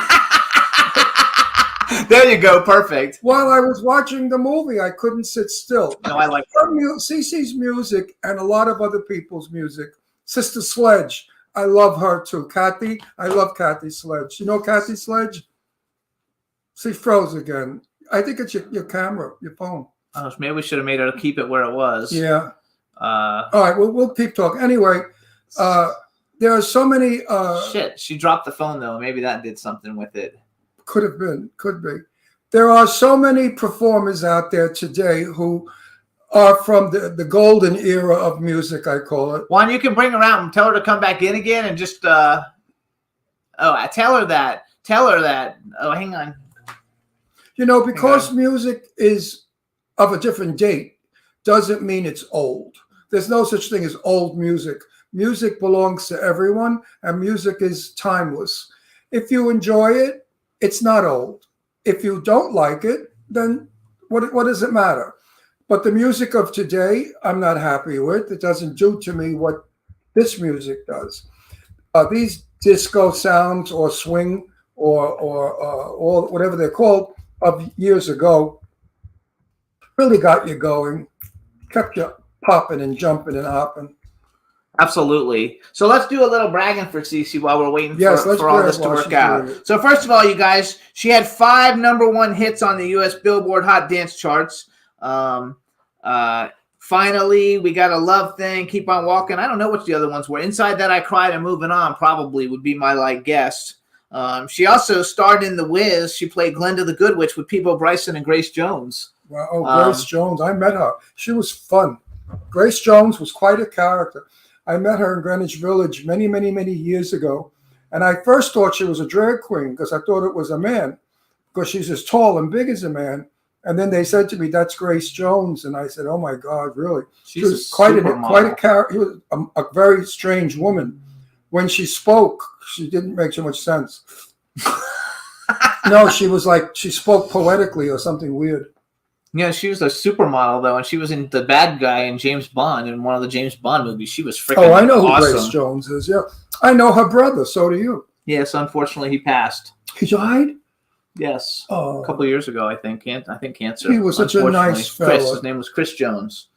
There you go. Perfect. while I was watching the movie. I couldn't sit still. No, I like CC's music and a lot of other people's music. Sister Sledge, I love her too. Kathy, I love Kathy Sledge. You know Kathy Sledge? She froze again. I think it's your camera, your phone. Oh, maybe we should have made her keep it where it was. Yeah. All right, we'll keep talking. Anyway, there are so many. Shit, she dropped the phone though. Maybe that did something with it. Could have been, could be. There are so many performers out there today who are from the golden era of music, I call it. Juan, you can bring her out and tell her to come back in again and just. I tell her that. Tell her that. Oh, hang on. You know, because music is of a different date doesn't mean it's old. There's no such thing as old music. Music belongs to everyone, and music is timeless. If you enjoy it, it's not old. If you don't like it, then what does it matter? But the music of today, I'm not happy with. It doesn't do to me what this music does. These disco sounds or swing or whatever they're called of years ago really got you going, kept you popping and jumping and hopping. Absolutely. So let's do a little bragging for Cece while we're waiting for all this to work out. It. So first of all, you guys, she had 5 #1 hits on the U.S. Billboard Hot Dance Charts. Finally, We Got a Love Thing, Keep on Walking. I don't know which the other ones were. Inside That I Cried and Moving On probably would be my guess. She also starred in The Wiz. She played Glenda the Good Witch with Peabo Bryson and Grace Jones. Wow. Oh, Grace Jones. I met her. She was fun. Grace Jones was quite a character. I met her in Greenwich Village many, many, many years ago. And I first thought she was a drag queen because I thought it was a man because she's as tall and big as a man. And then they said to me, "That's Grace Jones." And I said, "Oh, my God, really?" She was quite a character, a very strange woman. When she spoke, she didn't make so much sense. No, she was like, she spoke poetically or something weird. Yeah, she was a supermodel, though, and she was in The Bad Guy in James Bond, in one of the James Bond movies. She was freaking awesome. Oh, I know who Grace Jones is, yeah. I know her brother, so do you. Yes, unfortunately, he passed. He died? Yes. Oh. A couple of years ago, I think. Cancer. He was such a nice fellow. His name was Chris Jones.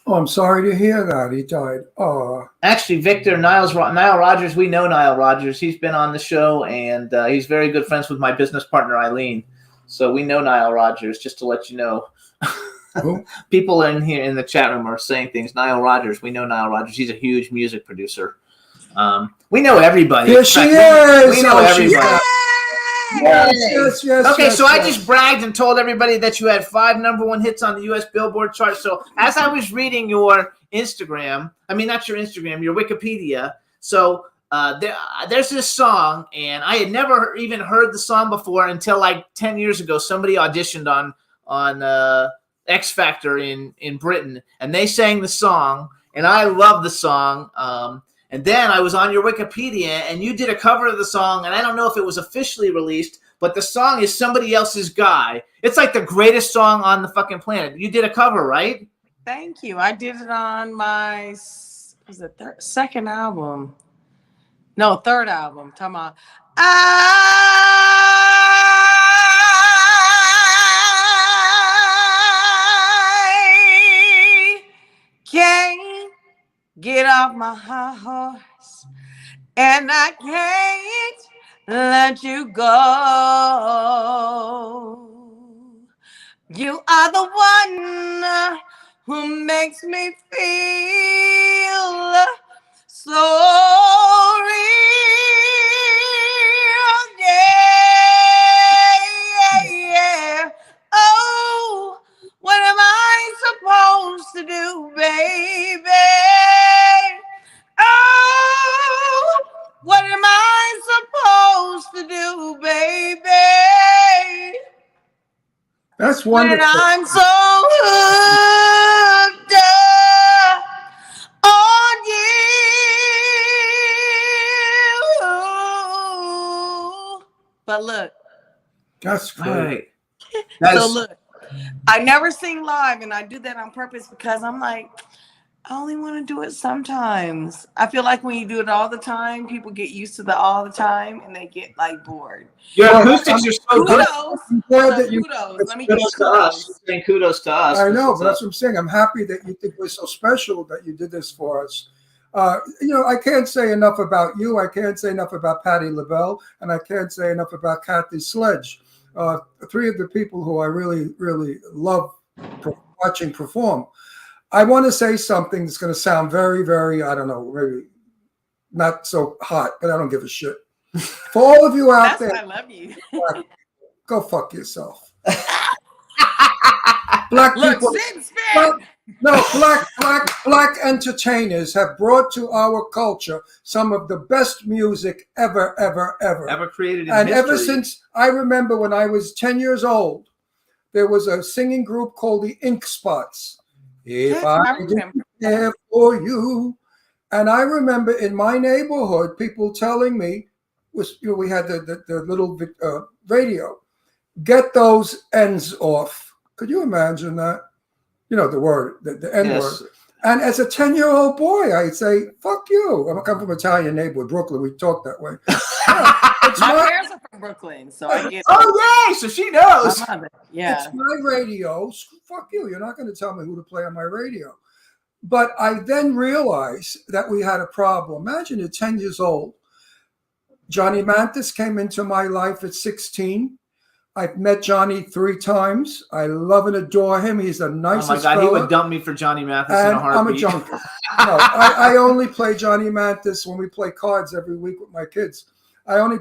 Oh, I'm sorry to hear that. He died. Oh. Actually, Nile Rodgers, we know Nile Rodgers. He's been on the show, and he's very good friends with my business partner, Eileen. So we know Nile Rodgers, just to let you know. People in here in the chat room are saying things. Nile Rodgers, we know Nile Rodgers. He's a huge music producer. We know everybody. Here she is. We know everybody. Yes. Okay, so I just bragged and told everybody that you had 5 #1 hits on the U.S. Billboard chart. So as I was reading your Instagram, not your Instagram, your Wikipedia. So there's this song, and I had never even heard the song before until like 10 years ago. Somebody auditioned on X Factor in Britain, and they sang the song, and I love the song. And then I was on your Wikipedia, and you did a cover of the song, and I don't know if it was officially released, but the song is Somebody Else's Guy. It's like the greatest song on the You did a cover, right? Thank you. I did it on my second album. No, third album. Talking about I can't get off my high horse, and I can't let you go. You are the one who makes me feel so real. Yeah. Oh, what am I supposed to do, baby? When wonderful. I'm so hooked up on you. But look, That's great. Right. so That's look, I never sing live, and I do that on purpose because I'm like, I only want to do it sometimes. I feel like when you do it all the time, people get used to the all the time and they get like bored. your Well, acoustics are so good. Kudos. I'm glad Look, that you. kudos. Let me give you Kudos to us. kudos. Saying kudos to us. I know, This but is that's what I'm saying. I'm happy that you think we're so special that you did this for us. I can't say enough about you. I can't say enough about Patti LaBelle, and I can't say enough about Kathy Sledge. Three of the people who I really, really love watching perform. I want to say something that's going to sound very, very, I don't know, maybe not so hot, but I don't give a shit. For all of you out That's there, why I love you. go fuck yourself. Black Look, people. sit and spin. No, black entertainers have brought to our culture some of the best music ever. ever created in And history. ever since I remember when I was 10 years old, there was a singing group called the Ink Spots. If I I remember. didn't care for you. And I remember in my neighborhood, people telling me, we had the little radio, get those ends off. Could you imagine that? You know, the word, the N word. Yes. And as a 10-year-old boy, I'd say, fuck you. I come from an Italian neighborhood, Brooklyn. We talk that way. Yeah, it's My my, parents are from Brooklyn, so I get Oh, yay! So she knows. my mother. Yeah. it's my radio. Fuck you. You're not going to tell me who to play on my radio. But I then realized that we had a problem. Imagine at 10 years old. Johnny Mathis came into my life at 16. I've met Johnny 3 times. I love and adore him. He's the Oh nicest my God, he fella. would dump me for Johnny Mathis in And a I'm a heartbeat. junkie. No, I only play Johnny Mathis when we play cards every week with my kids. I know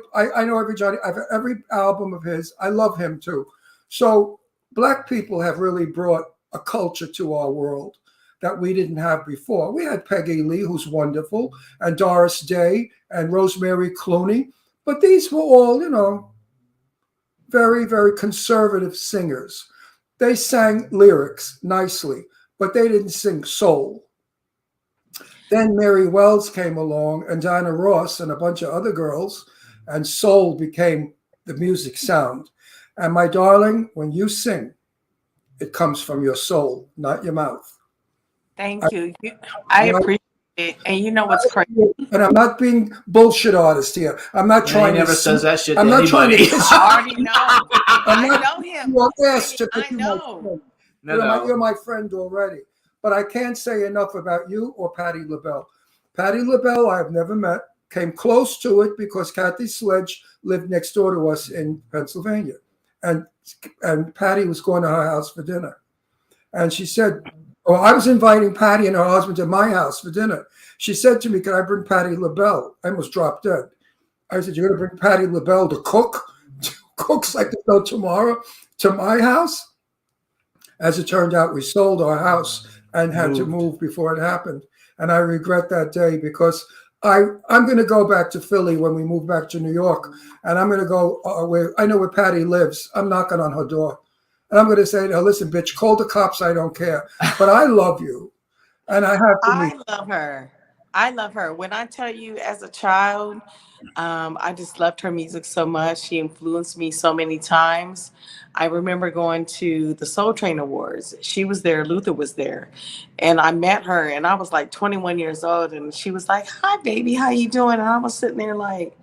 every album of his. I love him too. So black people have really brought a culture to our world that we didn't have before. We had Peggy Lee, who's wonderful, and Doris Day and Rosemary Clooney, but these were all, very, very conservative singers. They sang lyrics nicely, but they didn't sing soul. Then Mary Wells came along and Diana Ross and a bunch of other girls, and soul became the music sound. And my darling, when you sing, it comes from your soul, not your mouth. Thank you. I appreciate it. And you know what's crazy? And I'm not being bullshit artist here. I'm not Yeah, trying he never to. says that shit I'm to not trying to. anybody. I already know. I'm I not know him. your ass to I be my know. friend. No. You're my friend already. But I can't say enough about you or Patti LaBelle. Patti LaBelle, I have never met. Came close to it because Kathy Sledge lived next door to us in Pennsylvania. And Patti was going to her house for dinner. And she said, I was inviting Patti and her husband to my house for dinner. She said to me, can I bring Patti LaBelle? I almost dropped dead. I said, you're going to bring Patti LaBelle to cook? Cooks like there's no tomorrow to my house? As it turned out, we sold our house and had to move before it happened. And I regret that day because I'm going to go back to Philly when we move back to New York. And I'm going to go where I know where Patti lives. I'm knocking on her door. And I'm going to say to her, listen, bitch, call the cops. I don't care. But I love you. And I have to meet. I love her. I love her. When I tell you as a child, I just loved her music so much. She influenced me so many times. I remember going to the Soul Train Awards. She was there. Luther was there. And I met her and I was like 21 years old. And she was like, hi, baby, how you doing? And I was sitting there like,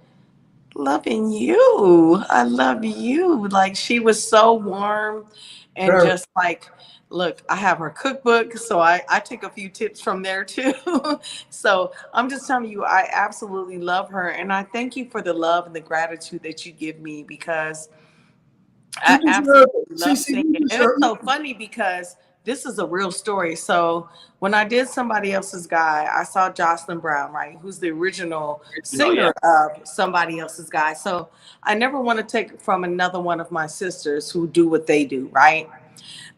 loving you. I love you. Like she was so warm and Very. just like, look, I have her cookbook, so I took a few tips from there too. So I'm just telling you, I absolutely love her, and I thank you for the love and the gratitude that you give me because I You deserve absolutely it. love Cece, singing. you And deserve it's so it. funny because this is a real story. So when I did Somebody Else's Guy, I saw Jocelyn Brown, right, who's the original singer of Somebody Else's Guy. So I never want to take from another one of my sisters who do what they do, right?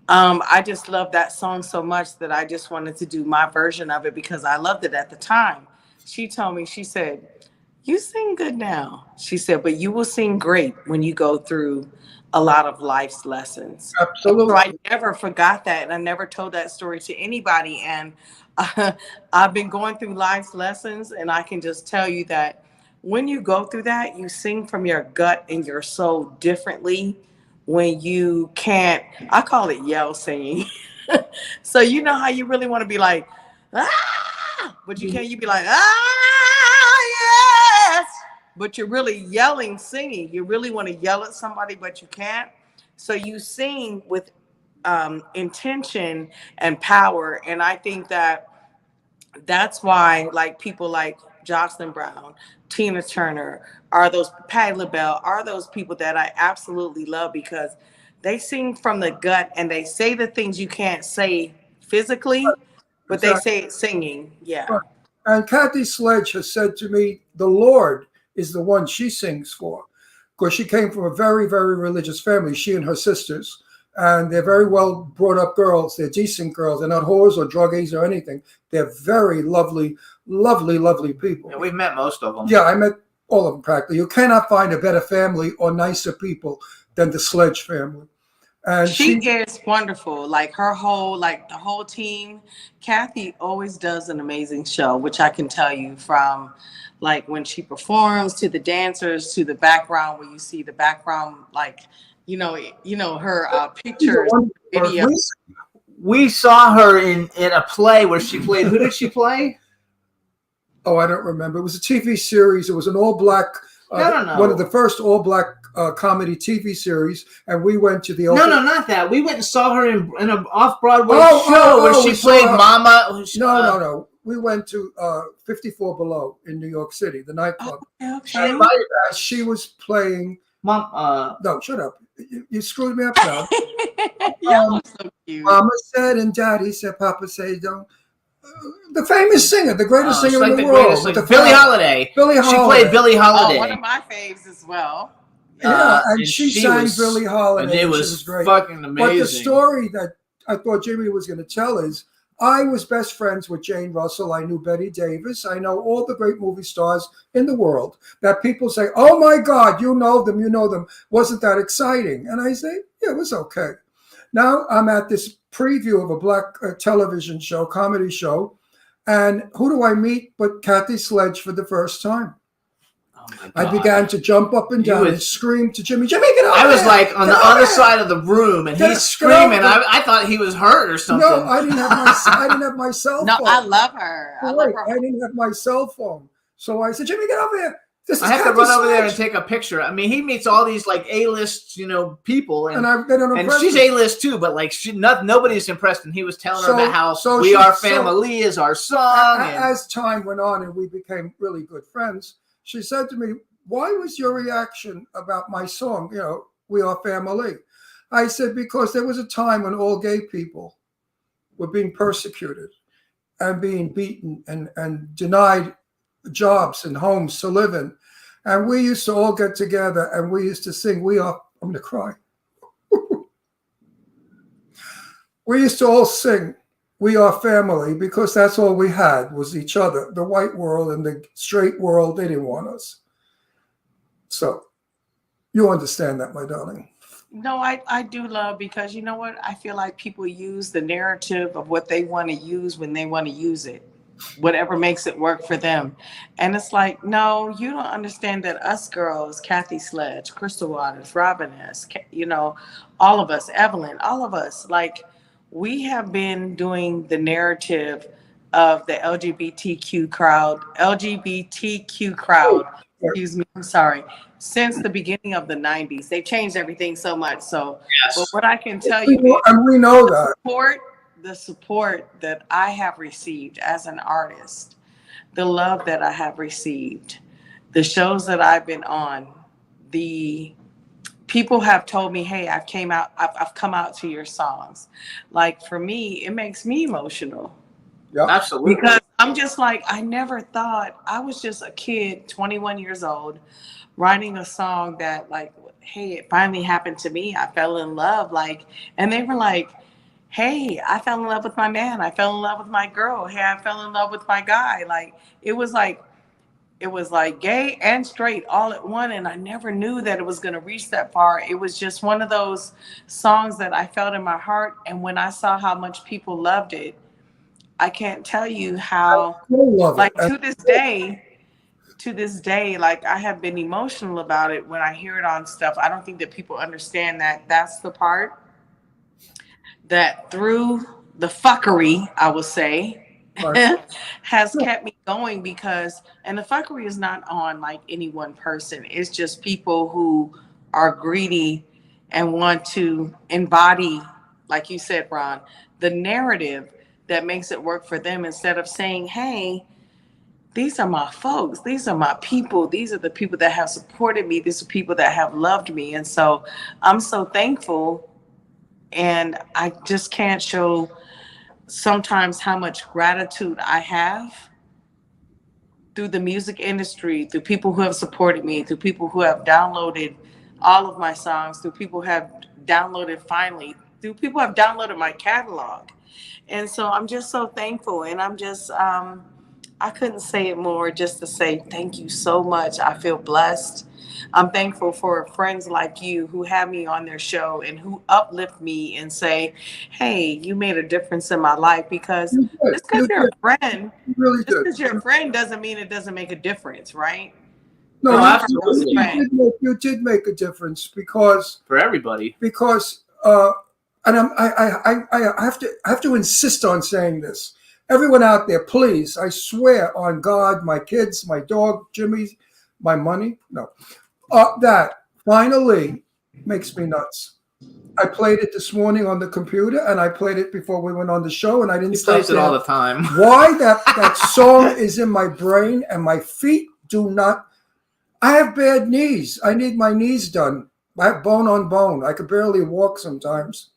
I just love that song so much that I just wanted to do my version of it because I loved it at the time. She told me, she said, You sing good now. She said, but you will sing great when you go through a lot of life's lessons. Absolutely. So I never forgot that. And I never told that story to anybody. And I've been going through life's lessons. And I can just tell you that when you go through that, you sing from your gut and your soul differently when you can't, I call it yell singing. So you know how you really want to be like, ah, but you can't, you be like, ah, yes, but you're really yelling, singing. You really want to yell at somebody, but you can't. So you sing with intention and power. And I think that that's why like people like Jocelyn Brown, Tina Turner, are those Patti LaBelle, are those people that I absolutely love because they sing from the gut and they say the things you can't say physically, but they say it singing. Yeah. Right. And Kathy Sledge has said to me, the Lord is the one she sings for, because she came from a very, very religious family, she and her sisters. And they're very well brought up girls. They're decent girls. They're not whores or druggies or anything. They're very lovely, lovely, lovely people. Yeah, we've met most of them. Yeah, I met all of them practically. You cannot find a better family or nicer people than the Sledge family. And she is wonderful. Like her whole, like the whole team. Kathy always does an amazing show, which I can tell you from like when she performs to the dancers to the background where you see the background, like, you know her pictures, videos. We saw her in a play where she played. Who did she play? Oh, I don't remember. It was a TV series. It was an all-black, one of the first all-black comedy TV series, and we went to the. No, not that. We went and saw her in an off-Broadway show where she played Mama. No. We went to 54 Below in New York City, the nightclub. Okay. She was playing. Mom. No, shut up. You screwed me up now. Y'all are so cute. Mama said and Daddy said, Papa said don't. The famous singer, the greatest singer in the world. Billie Holiday. Billie Holiday. She played Billie Holiday. Oh, one of my faves as well. Yeah, and she sang Billie Holiday. And it was great. fucking amazing. But the story that I thought Jimmy was going to tell is, I was best friends with Jane Russell. I knew Betty Davis. I know all the great movie stars in the world that people say, oh my God, you know them. Wasn't that exciting? And I say, yeah, it was okay. Now I'm at this preview of a black television show, comedy show. And who do I meet but Kathy Sledge for the first time? Oh I began to jump up and down and scream to Jimmy, get up I was there. Like on the other side of the room, and he's screaming. I thought he was hurt or something. No, I didn't have my cell phone. No, I love her. I didn't have my cell phone. So I said, Jimmy, get over here. I have to run over there and take a picture. I mean, he meets all these like A-list, people, and she's A-list too. But like, nobody's impressed. And he was telling her about how "We Are Family" is our song. As time went on and we became really good friends, she said to me, "Why was your reaction about my song? We Are Family." I said, "Because there was a time when all gay people were being persecuted and being beaten and denied jobs and homes to live in. And we used to all get together and we used to sing, I'm going to cry. We used to all sing, We Are Family, because that's all we had was each other. The white world and the straight world, they didn't want us. So you understand that, my darling. No, I do love, because you know what? I feel like people use the narrative of what they want to use when they want to use it. Whatever makes it work for them. And it's like, no, you don't understand that us girls, Kathy Sledge, Crystal Waters, Robin S., all of us, Evelyn, all of us, like, we have been doing the narrative of the LGBTQ crowd, excuse me, I'm sorry, since the beginning of the 90s. They changed everything so much. So, yes. But what I can tell you is, and we know that. The support that I have received as an artist, the love that I have received, the shows that I've been on, the people have told me, hey, I've come out to your songs. Like, for me, it makes me emotional. Yeah, absolutely. Because I'm just like, I never thought, I was just a kid, 21 years old, writing a song that, like, hey, it finally happened to me. I fell in love. Like, and they were like, hey, I fell in love with my man. I fell in love with my girl. Hey, I fell in love with my guy. Like, it was like, it was like gay and straight all at one, and I never knew that it was going to reach that far. It was just one of those songs that I felt in my heart, and when I saw how much people loved it, I can't tell you how, I love like, it. to this day, like, I have been emotional about it when I hear it on stuff. I don't think that people understand that that's the part that through the fuckery, I will say, Right. has kept me going, because, and the fuckery is not on like any one person. It's just people who are greedy and want to embody, like you said, Ron, the narrative that makes it work for them, instead of saying, hey, these are my folks, these are my people, these are the people that have supported me, these are people that have loved me. And so I'm so thankful, and I just can't show sometimes how much gratitude I have through the music industry, through people who have supported me, through people who have downloaded all of my songs, through people who have downloaded finally, through people who have downloaded my catalog. And so I'm just so thankful, and I'm just I couldn't say it more, just to say thank you so much. I feel blessed. I'm thankful for friends like you who have me on their show and who uplift me and say, hey, you made a difference in my life. Because You did. just because You you're did. a friend, You really just did. because you're a friend doesn't mean it doesn't make a difference, right? No, No, you, absolutely. you did make a difference because For everybody. and I have to insist on saying this. Everyone out there, please, I swear on God, my kids, my dog, Jimmy, my money, no, that finally makes me nuts. I played it this morning on the computer, and I played it before we went on the show, and I didn't He stop plays it all there. the time. Why that song is in my brain, and my feet do not. I have bad knees. I need my knees done. I have bone on bone. I could barely walk sometimes.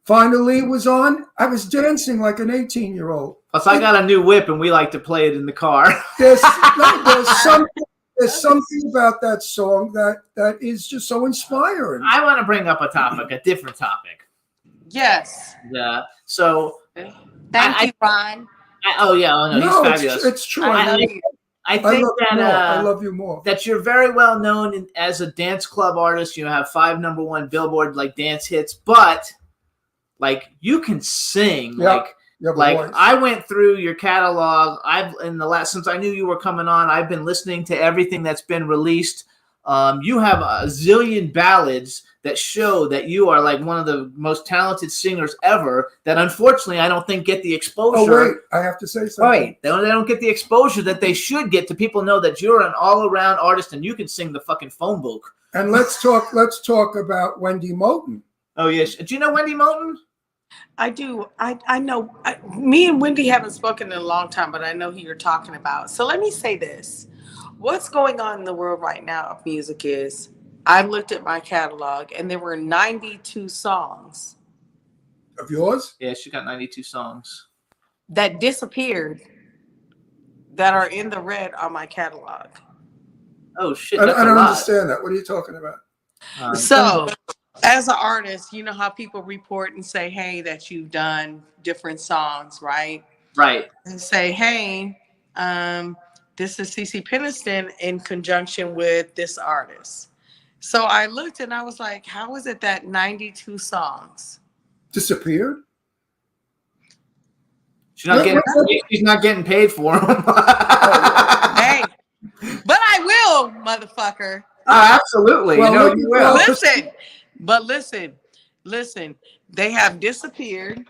Finally, it was on. I was dancing like an 18-year-old. Plus, I got a new whip, and we like to play it in the car. There's something about that song that is just so inspiring. I want to bring up a topic, a different topic. Yes. So, Thank you, Ron. oh no, he's fabulous. It's true. I I love love you. I think you that more. I love you more. that you're very well known as a dance club artist. You have 5 #1 Billboard like dance hits, but like you can sing. Yeah. You have a Like voice. I went through your catalog. Since I knew you were coming on, I've been listening to everything that's been released. You have a zillion ballads that show that you are like one of the most talented singers ever. That unfortunately I don't think get the exposure. Oh wait, I have to say something. Right, they don't get the exposure that they should get to people know that you're an all-around artist and you can sing the fucking phone book. And let's talk about Wendy Moten. Oh yes, do you know Wendy Moten? I do. I know. Me and Wendy haven't spoken in a long time, but I know who you're talking about. So let me say this. What's going on in the world right now of music is, I looked at my catalog and there were 92 songs Of yours? Yeah, she got 92 songs. that disappeared that are in the red on my catalog. Oh shit, I that's a don't lot. understand that. What are you talking about? So, as an artist, you know how people report and say, hey, that you've done different songs, right? Right. And say, hey, this is CeCe Peniston in conjunction with this artist. So I looked and I was like, how is it that 92 songs? Disappeared? She's not getting paid for them. Hey, but I will, motherfucker. Absolutely. Well, You will. Listen, they have disappeared.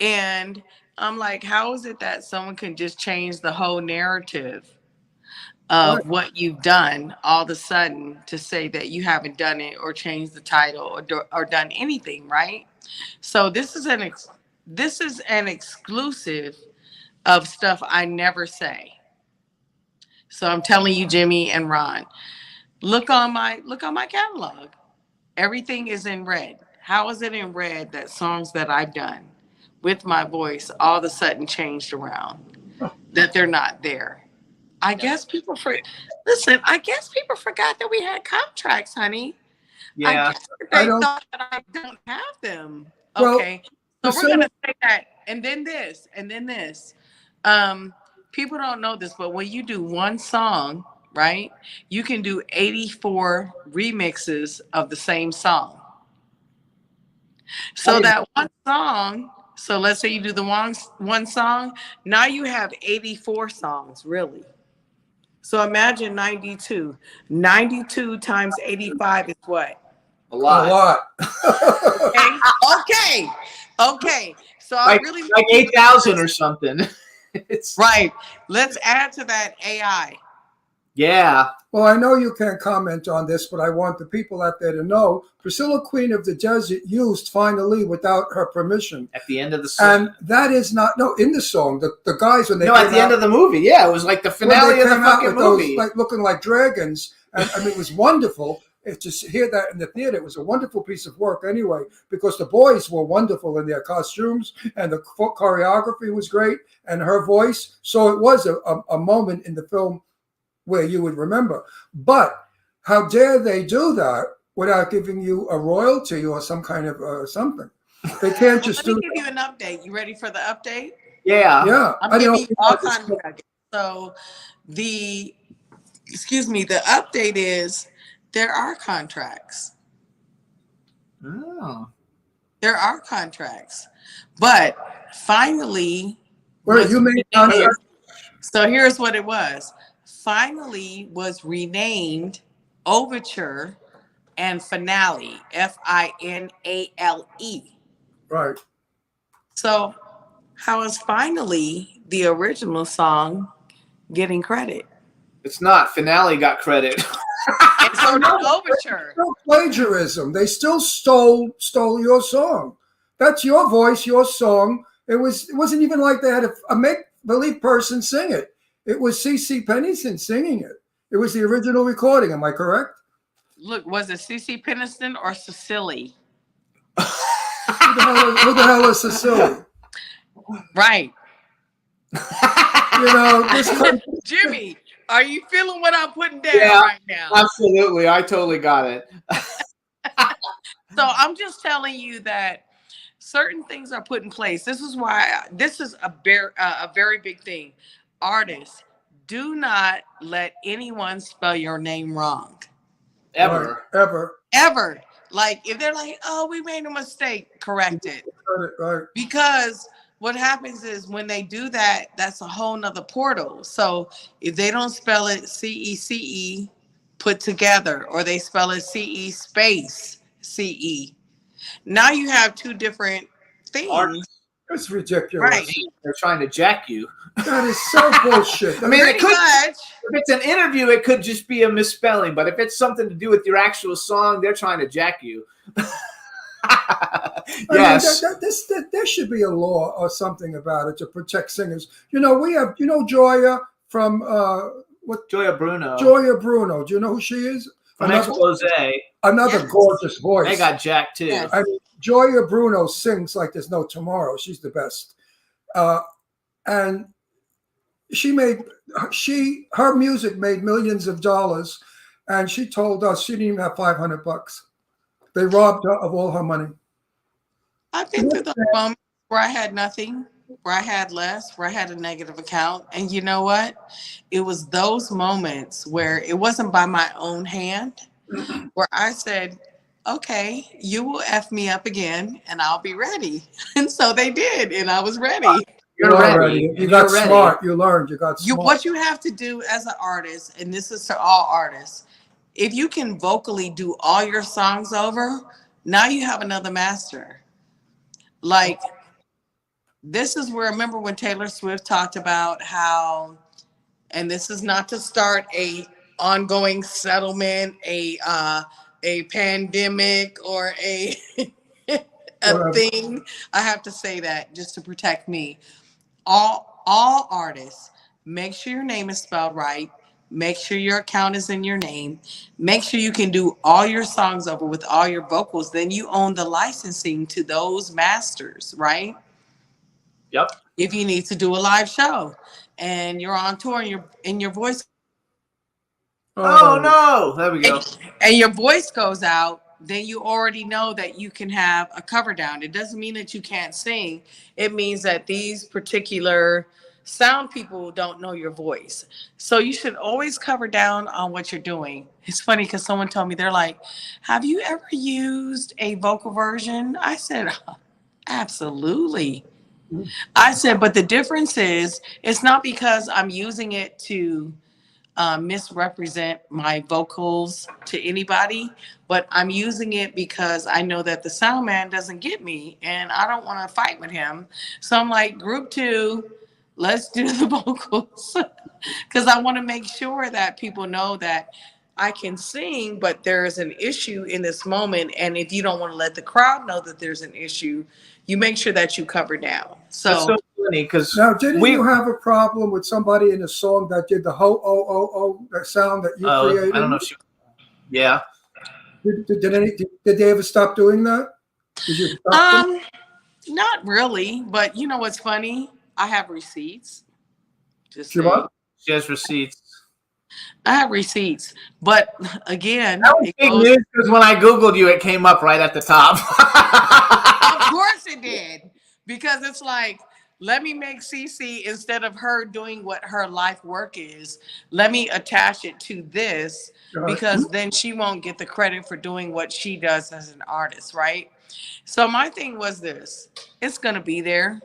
And I'm like, how is it that someone can just change the whole narrative of what you've done all of a sudden to say that you haven't done it or changed the title or done anything, right? So this is an exclusive of stuff I never say. So I'm telling you, Jimmy and Ron, look on my catalog. Everything is in red. How is it in red that songs that I've done with my voice all of a sudden changed around, that they're not there? I guess people forgot that we had contracts, honey. Yeah. I guess they thought that I don't have them. Well, Okay. So we're gonna say that, and then this. people don't know this, but when you do one song, right, you can do 84 remixes of the same song. So that one song, so let's say you do the one song, now you have 84 songs, really. So imagine 92. 92 times 85 is what? A A lot. lot. Okay. So I Like, really like 8,000 or something. It's right. Let's add to that AI. yeah. Well, I know you can't comment on this, but I want the people out there to know Priscilla, Queen of the Desert, used Finally without her permission. At the end of the song. And that is not, no, in the song, the guys, when they No, came at the end of the movie. Yeah, it was like the when they finale of the came out fucking with those, movie. like looking like dragons, and I mean, it was wonderful. To hear that in the theater, it was a wonderful piece of work anyway, because the boys were wonderful in their costumes, and the choreography was great, and her voice. So it was a moment in the film where you would remember. But how dare they do that without giving you a royalty or some kind of something? They can't just Let me do give you an update. You ready for the update? Yeah. Yeah, I'm I giving don't you all kinds of nuggets. So the update is there are contracts. Oh. There are contracts. But finally, Where was you made renamed- contract. so here's what it was. Finally was renamed Overture and Finale, Finale. Right. So how is Finally the original song getting credit? It's not. Finale got credit. And so did Overture. No plagiarism. They still stole your song. That's your voice, your song. It wasn't even like they had a make-believe person sing it. It was CeCe Peniston singing it. It was the original recording. Am I correct? Look, was it CeCe Peniston or Cecily? Who the hell is Cecily? Right. You know, this country, Jimmy, are you feeling what I'm putting down Yeah. right now? Absolutely. I totally got it. So I'm just telling you that certain things are put in place. This is why this is a very big thing. Artists, do not let anyone spell your name wrong. Ever. Right, ever. Ever. Like if they're like, oh, we made a mistake, correct it. Right. Because what happens is when they do that, that's a whole nother portal. So if they don't spell it CECE put together, or they spell it CE space CE, now you have two different things. Artists. It's ridiculous. Right. They're trying to jack you. That is so bullshit. I mean, it Pretty could, much. if it's an interview, it could just be a misspelling. But if it's something to do with your actual song, they're trying to jack you. Yes. I mean, there should be a law or something about it to protect singers. You know, we have, Joya from Joya Bruno. Joya Bruno. Do you know who she is? From Expose. Another Yes. gorgeous voice. They got jacked too. Yes. I mean, Joya Bruno sings like there's no tomorrow. She's the best. And her music made millions of dollars, and she told us she didn't even have $500. They robbed her of all her money. I've been through those moments where I had nothing, where I had less, where I had a negative account. And you know what? It was those moments where it wasn't by my own hand, where I said, okay, you will F me up again and I'll be ready. And so they did, and I was ready. You're ready. You got smart. You learned. You got smart. What you have to do as an artist, and this is to all artists, if you can vocally do all your songs over, now you have another master. Like, this is where, remember when Taylor Swift talked about how, and this is not to start a ongoing settlement, a pandemic, or a thing. I have to say that just to protect me. All artists, make sure your name is spelled right. Make sure your account is in your name. Make sure you can do all your songs over with all your vocals. Then you own the licensing to those masters, right? Yep. If you need to do a live show and you're on tour and your voice Oh no! There we go. and your voice goes out, then you already know that you can have a cover down. It doesn't mean that you can't sing. It means that these particular sound people don't know your voice. So you should always cover down on what you're doing. It's funny because someone told me, they're like, have you ever used a vocal version? I said, absolutely. I said, but the difference is, it's not because I'm using it to misrepresent my vocals to anybody, but I'm using it because I know that the sound man doesn't get me and I don't want to fight with him. So I'm like, group 2, let's do the vocals, because I want to make sure that people know that I can sing, but there's an issue in this moment. And if you don't want to let the crowd know that there's an issue, you make sure that you cover down. That's so funny because Now, didn't you have a problem with somebody in a song that did the ho oh oh oh that sound that you created? I don't know if she. Yeah. Did they ever stop doing that? Did you stop them? Not really, but you know what's funny? I have receipts. Just You saying. what? She has receipts. I have receipts, but again, That was big news because when I Googled you, it came up right at the top. of course it did, because it's like, let me make Cece, instead of her doing what her life work is, let me attach it to this, because then she won't get the credit for doing what she does as an artist, right? So my thing was this, it's going to be there.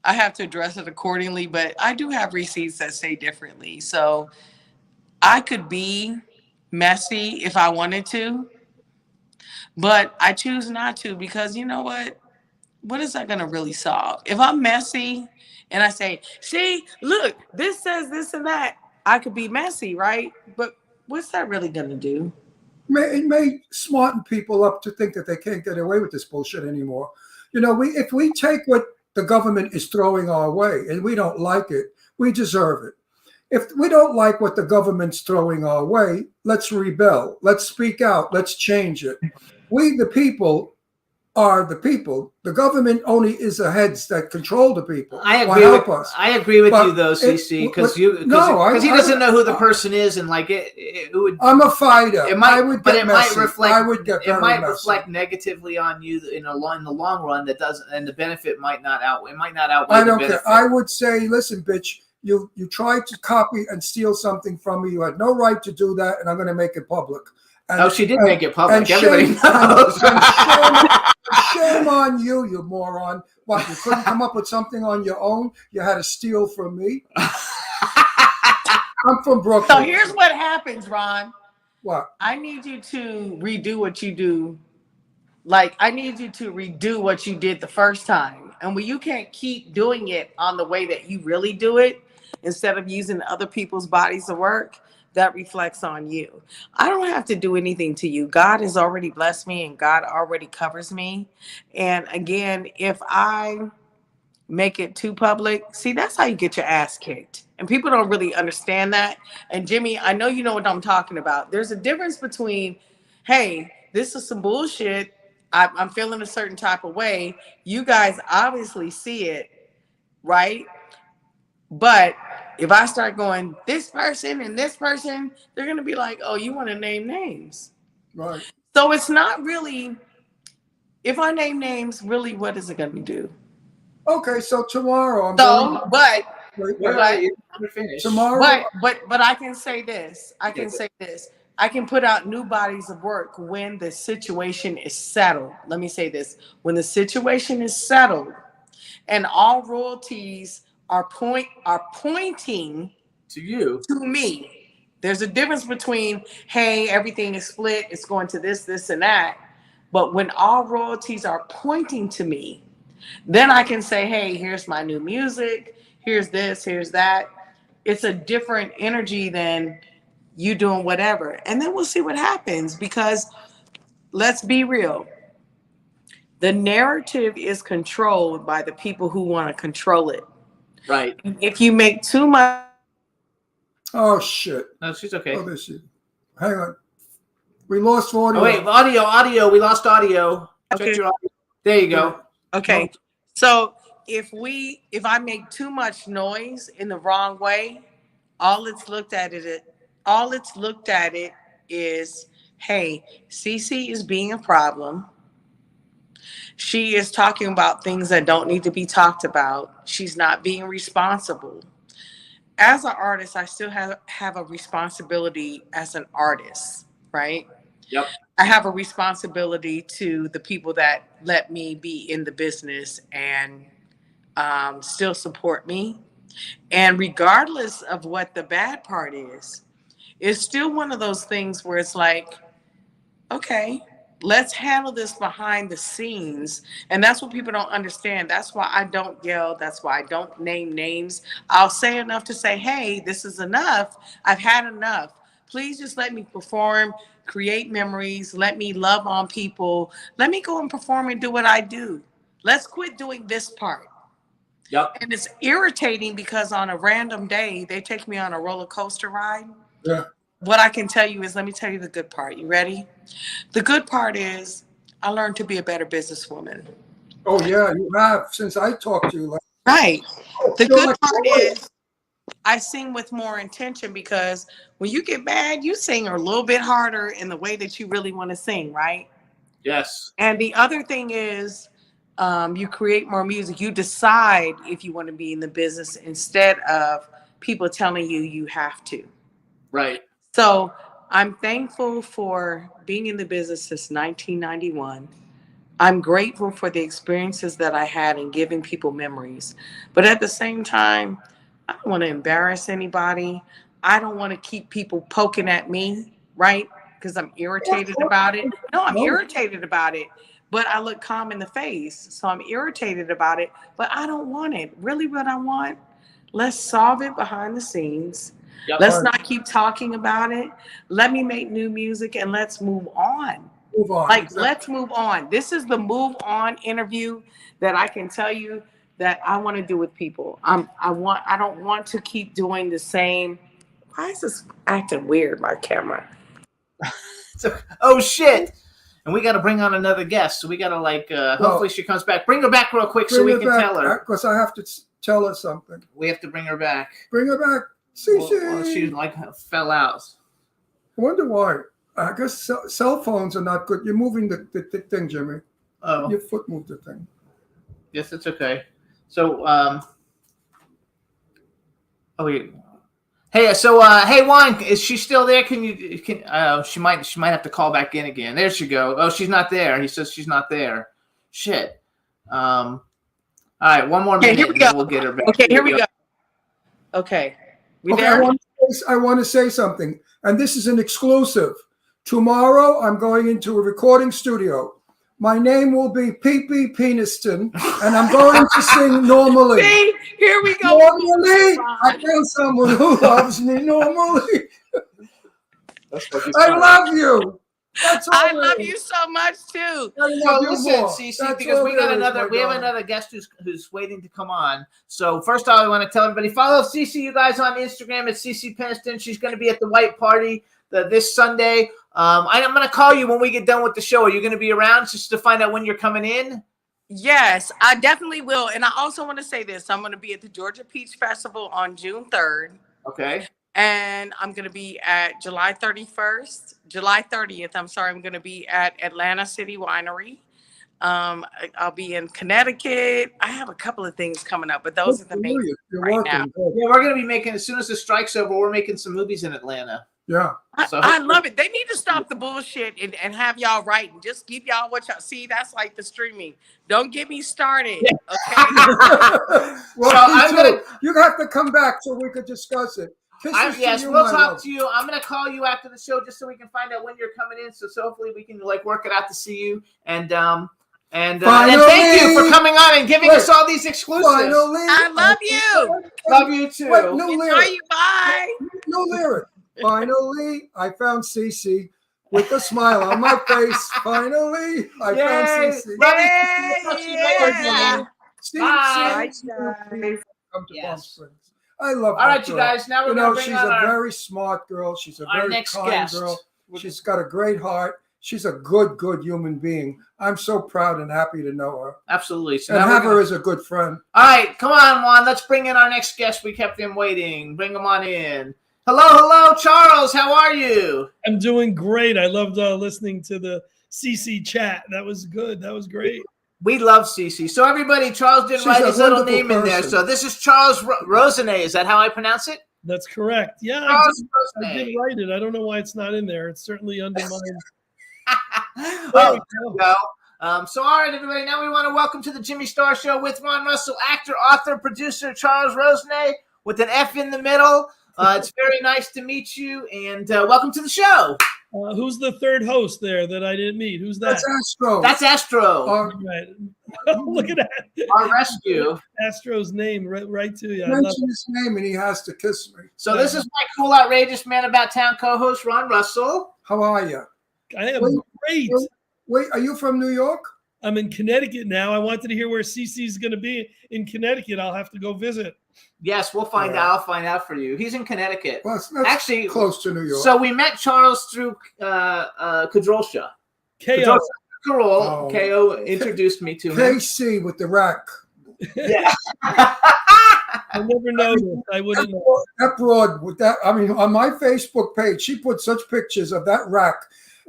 I have to address it accordingly, but I do have receipts that say differently. So I could be messy if I wanted to, but I choose not to, because you know what? What is that going to really solve? If I'm messy and I say, see, look, this says this and that, I could be messy, right? But what's that really going to do? It may smarten people up to think that they can't get away with this bullshit anymore. You know, if we take what the government is throwing our way and we don't like it, we deserve it. If we don't like what the government's throwing our way, let's rebel. Let's speak out. Let's change it. We, the people, are the people. The government only is the heads that control the people. I agree with you though, CC, because he doesn't know who the person is, and like it would. I'm a fighter. It might, I would but get it messy. might reflect. I would get it very might messy. reflect negatively on you in the long run. That doesn't, and the benefit might not outweigh. It might not outweigh. I don't the benefit. care. I would say, listen, bitch. You tried to copy and steal something from me. You had no right to do that, and I'm going to make it public. And, she did make it public. And Everybody knows. Shame on you, you moron. What, you couldn't come up with something on your own? You had to steal from me? I'm from Brooklyn. So here's what happens, Ron. What? I need you to redo what you do. Like, I need you to redo what you did the first time. And when you can't keep doing it on the way that you really do it, instead of using other people's bodies of work, that reflects on you. I don't have to do anything to you. God has already blessed me and God already covers me. And again, if I make it too public, see, that's how you get your ass kicked. And people don't really understand that. And Jimmy, I know you know what I'm talking about. There's a difference between, hey, this is some bullshit. I'm feeling a certain type of way. You guys obviously see it, right? But if I start going, this person and this person, they're going to be like, oh, you want to name names. Right. So it's not really, if I name names, really, what is it going to do? Okay, so tomorrow Tomorrow, I can say this. I can put out new bodies of work when the situation is settled. Let me say this. When the situation is settled and all royalties are pointing to me. There's a difference between, hey, everything is split, it's going to this, and that. But when all royalties are pointing to me, then I can say, hey, here's my new music, here's this, here's that. It's a different energy than you doing whatever. And then we'll see what happens, because let's be real. The narrative is controlled by the people who want to control it. Right. If you make too much. Oh, shit. No, she's okay. Oh, this shit. Hang on. We lost audio. Oh, wait, audio. We lost audio. Okay. Check your audio. There you go. Okay. So if I make too much noise in the wrong way, all it's looked at it is, hey, Cece is being a problem. She is talking about things that don't need to be talked about. She's not being responsible. as an artist, I still have a responsibility as an artist, right? Yep. I have a responsibility to the people that let me be in the business and still support me. And regardless of what the bad part is, it's still one of those things where it's like, okay, let's handle this behind the scenes. And that's what people don't understand. That's why I don't yell. That's why I don't name names. I'll say enough to say, hey, this is enough. I've had enough. Please just let me perform, create memories. Let me love on people. Let me go and perform and do what I do. Let's quit doing this part. Yep. And it's irritating because on a random day, they take me on a roller coaster ride. Yeah. What I can tell you is, let me tell you the good part. You ready? The good part is I learned to be a better businesswoman. Oh yeah, you have since I talked to you. Right. The You're good like part a is I sing with more intention, because when you get mad, you sing a little bit harder in the way that you really want to sing, right? Yes. And the other thing is, you create more music. You decide if you want to be in the business instead of people telling you you have to. Right. So I'm thankful for being in the business since 1991. I'm grateful for the experiences that I had in giving people memories. But at the same time, I don't want to embarrass anybody. I don't want to keep people poking at me, right? Because I'm irritated about it. No, I'm irritated about it, but I look calm in the face. So I'm irritated about it, but I don't want it. Really what I want, let's solve it behind the scenes. Yep. Let's not keep talking about it. Let me make new music and let's move on. Move on. Like, Exactly. let's move on. This is the move on interview that I can tell you that I want to do with people. I don't want to keep doing the same. Why is this acting weird, my camera? Oh shit. And we got to bring on another guest. So we got to hopefully she comes back. Bring her back real quick so we can tell her. Because I have to tell her something. We have to bring her back. Bring her back. See, Well, she fell out. I wonder why. I guess cell phones are not good. You're moving the thing, Jimmy. Oh, Your foot moved the thing. yes, it's okay. So, hey, Juan, is she still there? She might have to call back in again. There she go. Oh, she's not there. He says she's not there. Shit. All right, one more minute. Here we go. And we'll get her back. Okay, here we go. Okay. We Okay, there? I want to say something, and this is an exclusive. Tomorrow, I'm going into a recording studio. My name will be Pee-Pee Peniston, and I'm going to sing normally. See, here we go. Normally, I found someone who loves me normally. I love you. That's all I it love is. you so much too. I So love you listen, more. Cece, That's because all we there got is, another, my we have darling. another guest who's waiting to come on. So first off, I want to tell everybody, follow Cece, you guys, on Instagram at Cece Peniston. She's going to be at the White Party this Sunday. I'm going to call you when we get done with the show. Are you going to be around just to find out when you're coming in? Yes, I definitely will. And I also want to say this. I'm going to be at the Georgia Peach Festival on June 3rd. Okay. And I'm going to be at July 30th. I'm sorry. I'm going to be at Atlanta City Winery. I'll be in Connecticut. I have a couple of things coming up, but those are the main things You're right working. now. Good. Yeah, we're going to be making, as soon as the strike's over, we're making some movies in Atlanta. Yeah. I love it. They need to stop the bullshit and have y'all writing. Just give y'all what y'all see. That's like the streaming. Don't get me started. Okay. Well, So me too. You have to come back so we could discuss it. Kisses to Yes, you, we'll my talk love. to you. I'm going to call you after the show just so we can find out when you're coming in. So hopefully we can work it out to see you. And thank you for coming on and giving us all these exclusives. Finally, I love you. Love you too. Wait, no Enjoy lyric. you. Bye. No lyric. Finally, I found Cece with a smile on my face. Finally, I found Cece. Love you. Yeah. See, Bye. come to Yes. Palm Springs. I love All that right, you girl. guys. Now we're You going know, to bring she's on a our very smart girl. She's a very next kind guest. girl. She's got a great heart. She's a good human being. I'm so proud and happy to know her. Absolutely. So And now have we're her gonna- as a good friend. All right, come on, Juan. Let's bring in our next guest. We kept him waiting. Bring him on in. Hello, Charles. How are you? I'm doing great. I loved listening to the CC chat. That was good. That was great. We love Cece. So everybody, Charles didn't She's write a his little wonderful name in there. person. So this is Charles Rosenet. Is that how I pronounce it? That's correct. Yeah, Charles I did Rosne. write it. I don't know why it's not in there. It's certainly undermined. Oh, There we there we go. So, all right, everybody. Now we want to welcome to the Jimmy Star Show with Ron Russell, actor, author, producer Charles Rosne with an F in the middle. It's very nice to meet you, and welcome to the show. Who's the third host there that I didn't meet? Who's that? That's Astro. That's Astro, Right. Look at that. our rescue. Astro's name right to you. I love Mention his name and he has to kiss me. So this is my cool, outrageous man about town co-host Ron Russell. How are you? it. I am Wait, great. Wait, are you from New York? I'm in Connecticut now. I wanted to hear where CC's going to be in Connecticut. I'll have to go visit. Yes, we'll find out. I'll find out for you. He's in Connecticut. Well, that's Actually, close to New York. So we met Charles through Kadrolsha. KO. Carol, Oh. KO introduced me to him. KC with the rack. Yeah. I never noticed. I wouldn't know. That broad with that. I mean, on my Facebook page, she put such pictures of that rack,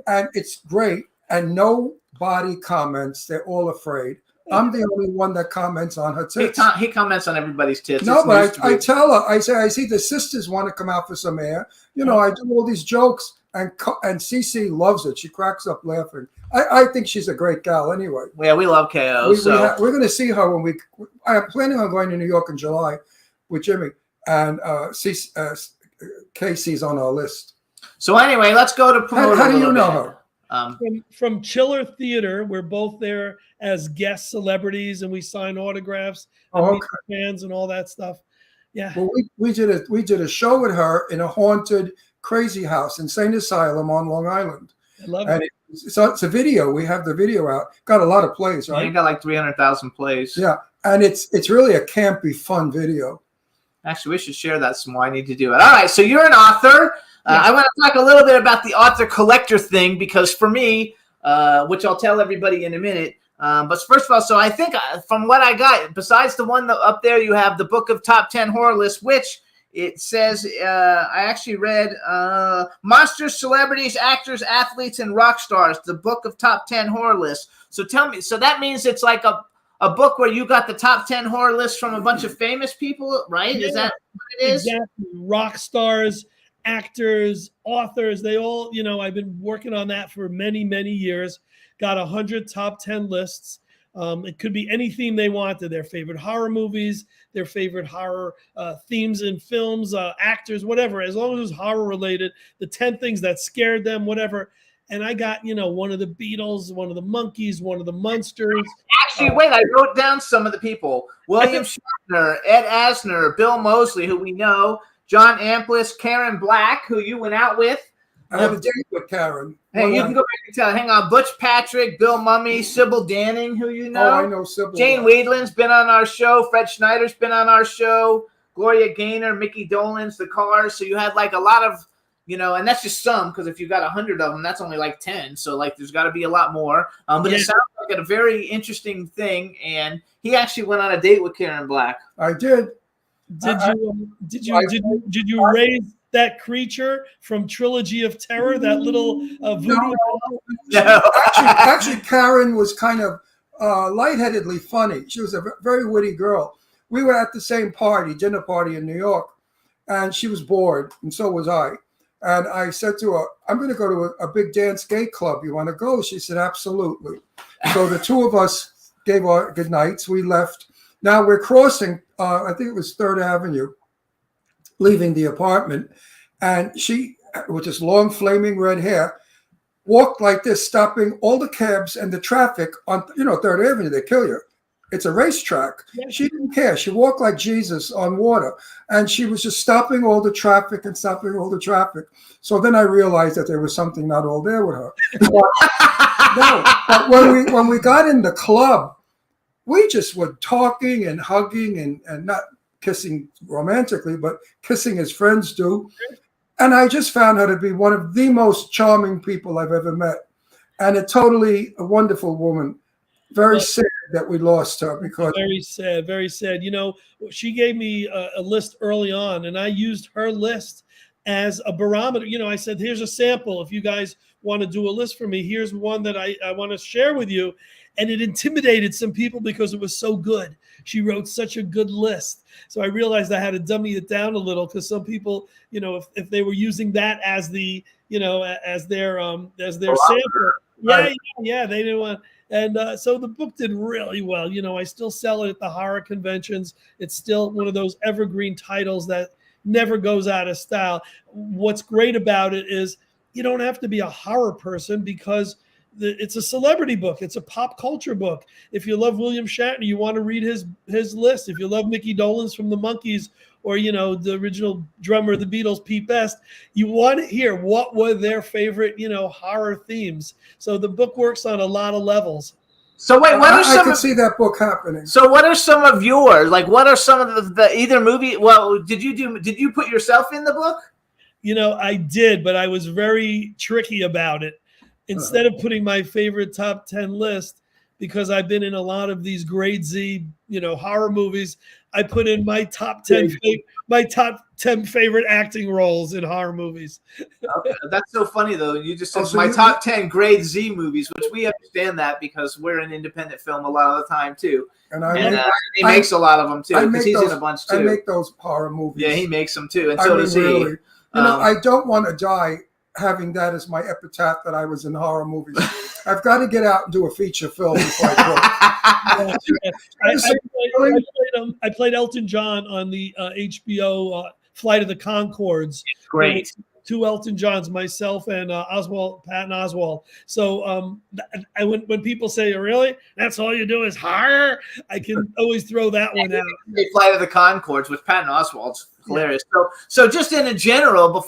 and it's great. And nobody comments. They're all afraid. I'm the only one that comments on her tits. He comments on everybody's tits. No, It's but news to I me. tell her, I say, I see the sisters want to come out for some air. You know, I do all these jokes, and Cece loves it. She cracks up laughing. I think she's a great gal anyway. Yeah, we love KO. We're going to see her when I'm planning on going to New York in July with Jimmy, and Casey's on our list. So anyway, let's go to promote. How a do you little know bit. her? From Chiller Theater, we're both there as guest celebrities, and we sign autographs, and Oh, meet the fans, and all that stuff. Yeah, Well, we did a show with her in a haunted crazy house, Insane Asylum on Long Island. I love And it. it's a video. We have the video out. Got a lot of plays, Yeah, right? you got like 300,000 plays. Yeah, and it's really a campy, fun video. Actually, we should share that some more. I need to do it. All right, so you're an author. I want to talk a little bit about the author collector thing because for me, which I'll tell everybody in a minute. But first of all, so I think from what I got, besides the one up there, you have the book of top 10 horror list, which it says I actually read monsters, celebrities, actors, athletes, and rock stars. The book of top 10 horror list. So tell me, so that means it's like a book where you got the top 10 horror lists from a bunch of famous people, right? Yeah, is that what it is? Exactly. Rock stars, actors, authors, they all, I've been working on that for many, many years. Got 100 top 10 lists. It could be any theme they wanted, their favorite horror movies, their favorite horror themes in films, actors, whatever, as long as it's horror related, the 10 things that scared them, whatever. And I got, one of the Beatles, one of the Monkees, one of the Munsters. Actually, wait, I wrote down some of the people. William Shatner, Ed Asner, Bill Moseley, who we know, John Amplis, Karen Black, who you went out with. I had a date with Karen. Hey, you can go back and tell. Hang on. Butch Patrick, Bill Mummy, Sybil Danning, who you know. Oh, I know Sybil. Jane Weedland's been on our show. Fred Schneider's been on our show. Gloria Gaynor, Mickey Dolenz, The Cars. So you had like a lot of, and that's just some, because if you got 100 of them, that's only like 10. So like there's got to be a lot more. But Yeah. it sounds like a very interesting thing. And he actually went on a date with Karen Black. I did. Did you raise that creature from Trilogy of Terror, that little voodoo? No. Actually, Karen was kind of lightheadedly funny. She was a very witty girl. We were at the same dinner party in New York, and she was bored, and so was I. And I said to her, I'm going to go to a big dance gay club. You want to go? She said, absolutely. So the two of us gave our good nights. We left. Now we're crossing, I think it was 3rd Avenue, leaving the apartment. And she, with this long flaming red hair, walked like this, stopping all the cabs and the traffic on, 3rd Avenue. They kill you. It's a racetrack. She didn't care. She walked like Jesus on water. And she was just stopping all the traffic and stopping all the traffic. So then I realized that there was something not all there with her. No, but when we got in the club, we just were talking and hugging and not kissing romantically, but kissing as friends do. And I just found her to be one of the most charming people I've ever met. And a wonderful woman. Very sad that we lost her because Very sad, very sad. She gave me a list early on, and I used her list as a barometer. I said, here's a sample. If you guys want to do a list for me, here's one that I want to share with you. and it intimidated some people because it was so good. She wrote such a good list. So I realized I had to dummy it down a little, because some people, you know, if they were using that as the, you know, as their sample, yeah, they didn't want. And so the book did really well. You know, I still sell it at the horror conventions. It's still one of those evergreen titles that never goes out of style. What's great about it is you don't have to be a horror person, because it's a celebrity book. It's a pop culture book. If you love William Shatner, you want to read his list. If you love Mickey Dolenz from the Monkees, or, you know, the original drummer of the Beatles, Pete Best, you want to hear what were their favorite, you know, horror themes. So the book works on a lot of levels. So wait, what are I some? could see that book happening. So what are some of yours? Like, what are some of the either movie? Well, did you put yourself in the book? You know, I did, but I was very tricky about it. Instead of putting my favorite top 10 list, because I've been in a lot of these grade Z, you know, horror movies, I put in my top 10 favorite acting roles in horror movies. Okay. That's so funny, though. You just said Oh, so my you- top 10 grade Z movies, which we understand that because we're an independent film a lot of the time too. And And he makes a lot of them too, I because make he's those, in a bunch I too. make those horror movies. Yeah, he makes them too, and I so mean, does he. really. You know, Um, I don't want to die having that as my epitaph that I was in horror movies. I've got to get out and do a feature film before I I played Elton John on the HBO Flight of the Conchords. Great. Two Elton Johns, myself and Patton Oswalt. So when people say, "Really, that's all you do is horror," I can always throw that one out. Flight of the Conchords with Patton Oswalt's hilarious. So just in a general,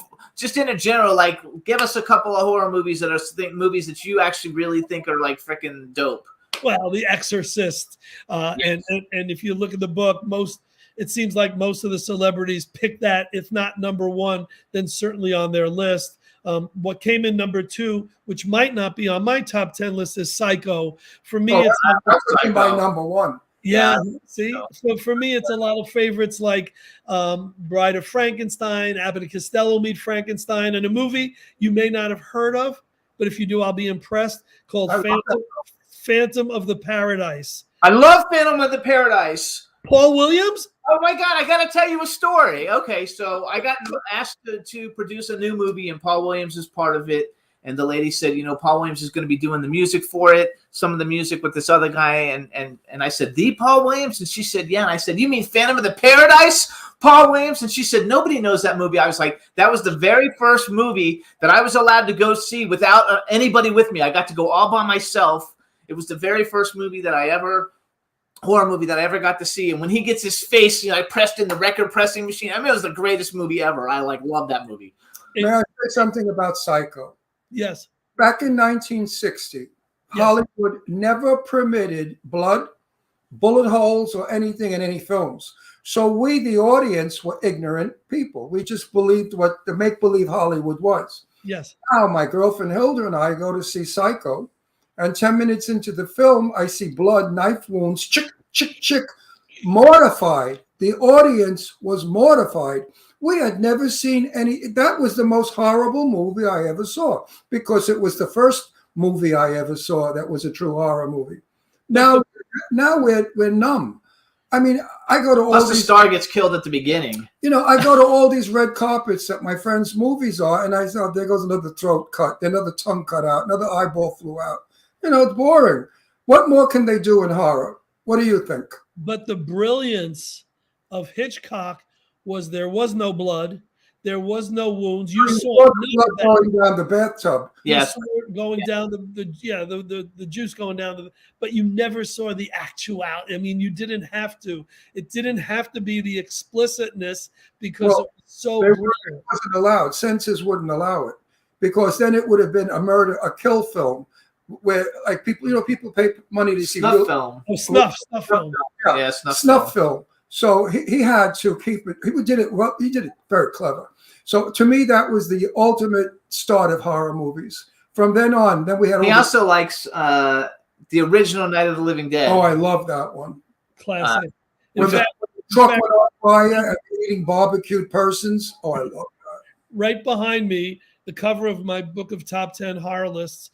like, give us a couple of horror movies that are movies that you actually really think are like freaking dope. Well, The Exorcist, Yes. and if you look at the book, it seems like most of the celebrities pick that, if not number one, then certainly on their list. What came in number two, which might not be on my top 10 list, is Psycho. For me, it's that's my number one. yeah. See, so for me, it's a lot of favorites like Bride of Frankenstein, Abbott and Costello Meet Frankenstein, and a movie you may not have heard of, but if you do, I'll be impressed, called I love Phantom of the Paradise. I love Phantom of the Paradise. Paul Williams? Oh my God, I got to tell you a story. Okay, so I got asked to produce a new movie, and Paul Williams is part of it. And the lady said, you know, Paul Williams is going to be doing the music for it, some of the music with this other guy. And I said, the Paul Williams? And she said, yeah. And I said, you mean Phantom of the Paradise, Paul Williams? And she said, nobody knows that movie. I was like, that was the very first movie that I was allowed to go see without anybody with me. I got to go all by myself. It was the very first horror movie that I ever got to see. And when he gets his face, you know, I pressed in the record pressing machine. I mean, it was the greatest movie ever. I love that movie. May I say something about Psycho? Yes. Back in 1960, Hollywood never permitted blood, bullet holes, or anything in any films. So we, the audience, were ignorant people. We just believed what the make-believe Hollywood was. Yes. Now, my girlfriend Hilda and I go to see Psycho, and 10 minutes into the film, I see blood, knife wounds, chick, chick, chick, mortified. The audience was mortified. We had never seen any. That was the most horrible movie I ever saw, because it was the first movie I ever saw that was a true horror movie. Now we're numb. I mean, I go to all Plus, the these. star gets killed at the beginning. You know, I go to all these red carpets that my friends' movies are, and I say, oh, there goes another throat cut, another tongue cut out, another eyeball flew out. You know, it's boring. What more can they do in horror? What do you think? But the brilliance of Hitchcock was there was no blood, there was no wounds. You saw Blood going down the bathtub. Yes. You saw it going down the juice going down but you never saw the actual. I mean, you didn't have to. It didn't have to be the explicitness, because it was so It brutal. wasn't allowed. Censors wouldn't allow it, because then it would have been a kill film, where like people pay money to see Snuff film. Oh, snuff film. Yeah, snuff film. So he had to keep it. He did it well. He did it very clever. So to me, that was the ultimate start of horror movies. From then on, then we had. He also likes the original Night of the Living Dead. Oh, I love that one. Classic. When the truck went on fire and eating barbecued persons. Oh, I love that. Right behind me the cover of my book of top 10 horror lists.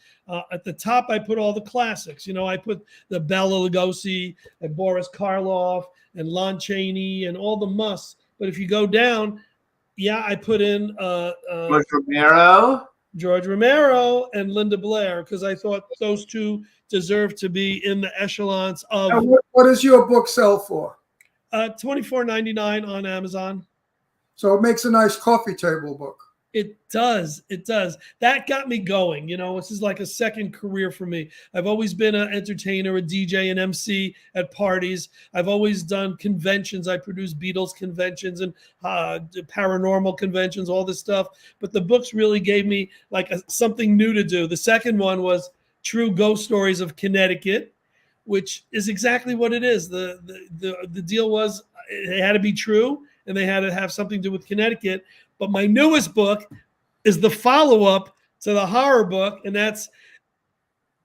At the top, I put all the classics. You know, I put the Bela Lugosi and Boris Karloff and Lon Chaney and all the musts. But if you go down, yeah, I put in George Romero. George Romero and Linda Blair because I thought those two deserve to be in the echelons of. And what does your book sell for? $24.99 on Amazon. So it makes a nice coffee table book. It does. It does. That got me going. You know, this is like a second career for me. I've always been an entertainer, a DJ, an MC at parties. I've always done conventions. I produce Beatles conventions and paranormal conventions, all this stuff. But the books really gave me like something new to do. The second one was True Ghost Stories of Connecticut, which is exactly what it is. The deal was it had to be true and they had to have something to do with Connecticut. But my newest book is the follow-up to the horror book, and that's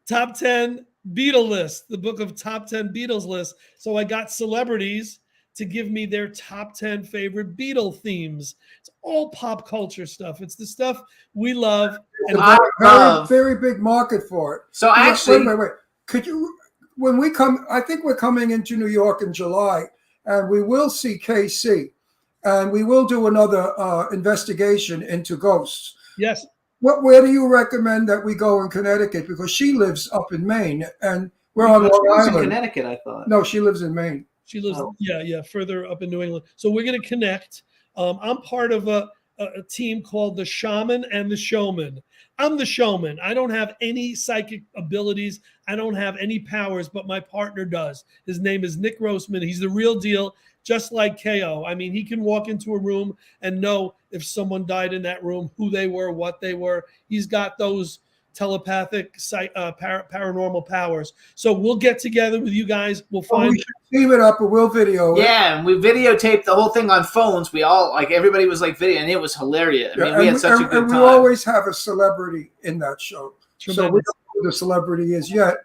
Top 10 Beatle List, the book of Top 10 Beatles list. So I got celebrities to give me their top 10 favorite Beatle themes. It's all pop culture stuff. It's the stuff we love. And Very big market for it. So actually, wait. Could you, when we come, I think we're coming into New York in July, and we will see KC. And we will do another investigation into ghosts. Yes. Where do you recommend that we go in Connecticut? Because she lives up in Maine, and we're on Long she lives Island. in Connecticut, I thought. No, she lives in Maine. She lives, further up in New England. So we're going to connect. I'm part of a team called the Shaman and the Showman. I'm the showman. I don't have any psychic abilities. I don't have any powers, but my partner does. His name is Nick Grossman. He's the real deal. Just like KO. I mean, he can walk into a room and know if someone died in that room, who they were, what they were. He's got those telepathic, paranormal powers. So we'll get together with you guys. We'll find. We should team it up, or we'll video it. Yeah, and we videotaped the whole thing on phones. We all everybody was like video, and it was hilarious. I mean, we had such a good and time. we always have a celebrity in that show. Tremendous. So we don't know who the celebrity is yet,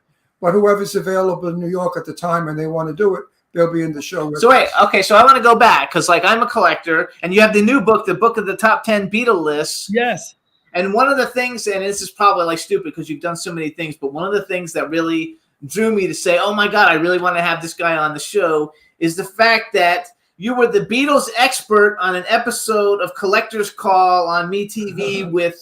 but whoever's available in New York at the time and they want to do it, they'll be in the show. So wait, okay, so I want to go back because I'm a collector, and you have the new book, the book of the top 10 Beatle lists. Yes. And one of the things, and this is probably stupid because you've done so many things, but one of the things that really drew me to say, oh my God, I really want to have this guy on the show is the fact that you were the Beatles expert on an episode of Collector's Call on MeTV with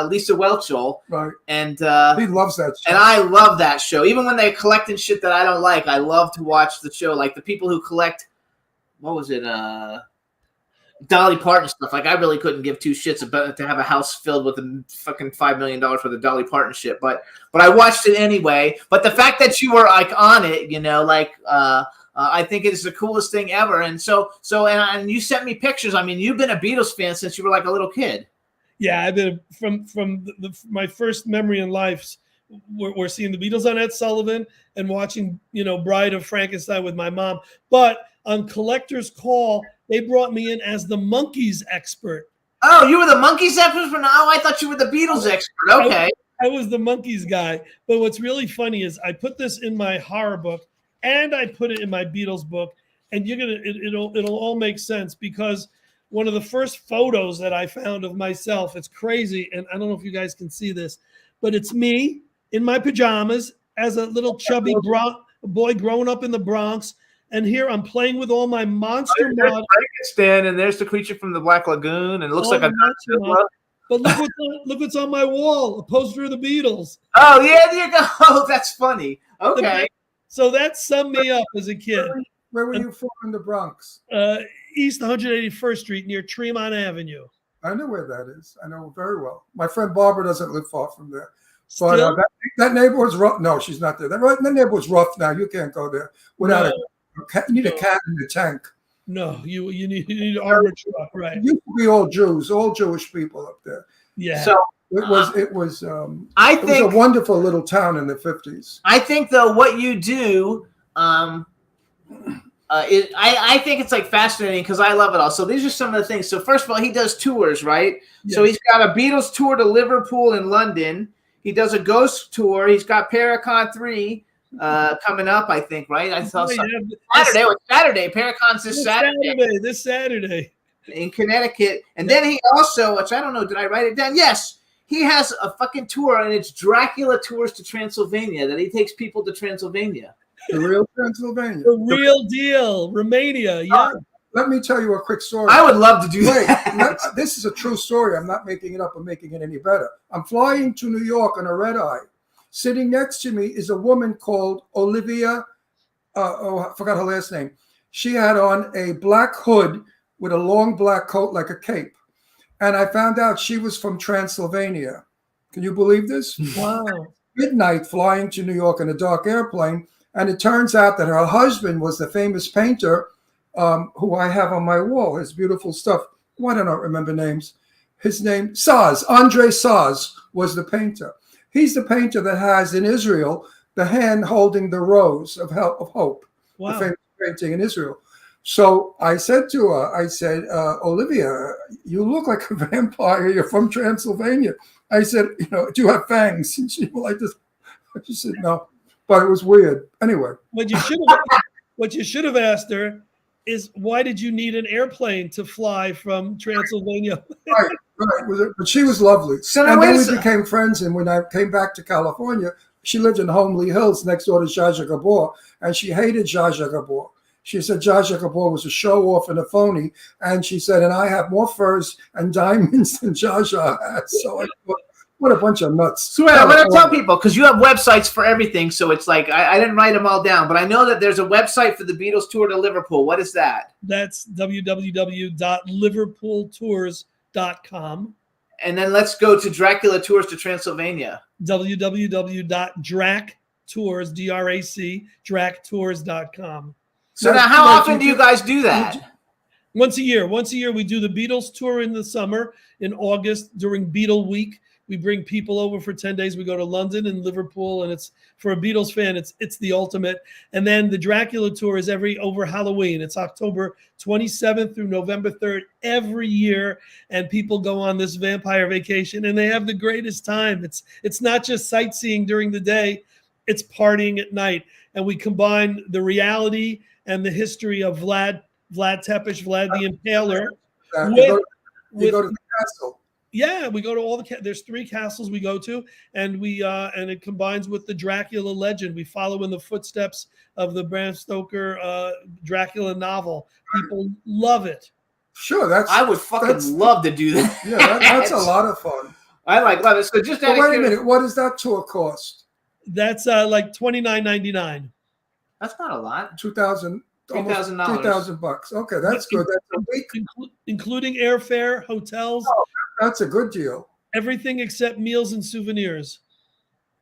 Lisa Whelchel. Right. And he loves that show. And I love that show. Even when they're collecting shit that I don't like, I love to watch the show. Like the people who collect, what was it? Dolly Parton stuff. I really couldn't give two shits about to have a house filled with a fucking $5 million worth of Dolly Parton shit. But I watched it anyway. But the fact that you were on it, I think it's the coolest thing ever. And and you sent me pictures. I mean, you've been a Beatles fan since you were like a little kid. Yeah, I've been from my first memory in life. We're seeing the Beatles on Ed Sullivan and watching, Bride of Frankenstein with my mom. But on Collector's Call, they brought me in as the Monkees expert. Oh, you were the Monkees expert? No, I thought you were the Beatles expert. Okay. I was the Monkees guy. But what's really funny is I put this in my horror book and I put it in my Beatles book, and it'll all make sense because one of the first photos that I found of myself, it's crazy, and I don't know if you guys can see this, but it's me in my pajamas as a little chubby boy growing up in the Bronx, and here I'm playing with all my monster models. Frankenstein, and there's the creature from the Black Lagoon, and it looks like a Godzilla. But look what's on my wall, a poster of the Beatles. Oh, yeah, there you go. Oh, that's funny. Okay. So that summed me up as a kid. Where were you from in the Bronx? East 181st Street near Tremont Avenue. I know where that is. I know very well. My friend Barbara doesn't live far from there. But that neighborhood's rough. No, she's not there. That neighborhood's rough now. You can't go there without you need a cat in the tank. No, you need an armored truck, right? It used to be all Jews, all Jewish people up there. Yeah. So it was I think it was a wonderful little town in the 50s. I think though what you do, I think it's fascinating because I love it all. So these are some of the things. So first of all, he does tours, right? Yes. So he's got a Beatles tour to Liverpool and London. He does a ghost tour. He's got Paracon 3 coming up, I think, right? I saw Saturday. Paracon's this Saturday in Connecticut. And then he also, which I don't know, did I write it down? Yes. he has a fucking tour, and it's Dracula Tours to Transylvania, that he takes people to Transylvania. The real Pennsylvania. The real deal, Romania. Yeah. Let me tell you a quick story. I would love to do Wait, that. this is a true story. I'm not making it up or making it any better. I'm flying to New York on a red eye. Sitting next to me is a woman called Olivia. I forgot her last name. She had on a black hood with a long black coat like a cape. And I found out she was from Transylvania. Can you believe this? Wow. Midnight flying to New York in a dark airplane. And it turns out that her husband was the famous painter who I have on my wall, his beautiful stuff. Why don't I remember names? His name, Saz, Andre Saz was the painter. He's the painter that has in Israel the hand holding the rose of hope, Wow. the famous painting in Israel. So I said to her, I said, Olivia, you look like a vampire. You're from Transylvania. I said, do you have fangs? And she was like this. She said, no, but it was weird. Anyway. What you should have asked her is, why did you need an airplane to fly from Transylvania? Right. But she was lovely. So now and wait then a we sec- became friends. And when I came back to California, she lived in Homely Hills next door to Zsa Zsa Gabor, and she hated Zsa Zsa Gabor. She said Zsa Zsa Gabor was a show off and a phony. And she said, and I have more furs and diamonds than Zsa Zsa has. So I thought, what a bunch of nuts. So I'm going to tell people, because you have websites for everything, so it's like I didn't write them all down, but I know that there's a website for the Beatles tour to Liverpool. What is that? That's www.liverpooltours.com. And then let's go to Dracula Tours to Transylvania. www.dractours, dractours.com. So now how often do you guys do that? Once a year. Once a year, we do the Beatles tour in the summer, in August, during Beatle Week. We bring people over for 10 days. We go to London and Liverpool, and it's for a Beatles fan, it's the ultimate. And then the Dracula tour is over Halloween. It's October 27th through November 3rd every year, and people go on this vampire vacation, and they have the greatest time. It's not just sightseeing during the day, it's partying at night. And we combine the reality and the history of Vlad Tepes, Vlad the Impaler. You go to the castle. Yeah, we go to all there's 3 castles we go to, and and it combines with the Dracula legend. We follow in the footsteps of the Bram Stoker Dracula novel. People love it. Sure, I would fucking love to do that. Yeah, that's a lot of fun. I love it. So just But wait a minute, what does that tour cost? That's like $29.99. That's not a lot. $2,000. $3,000. $3,000. Okay, that's good. That's a week. Including airfare, hotels, That's a good deal. everything except meals and souvenirs.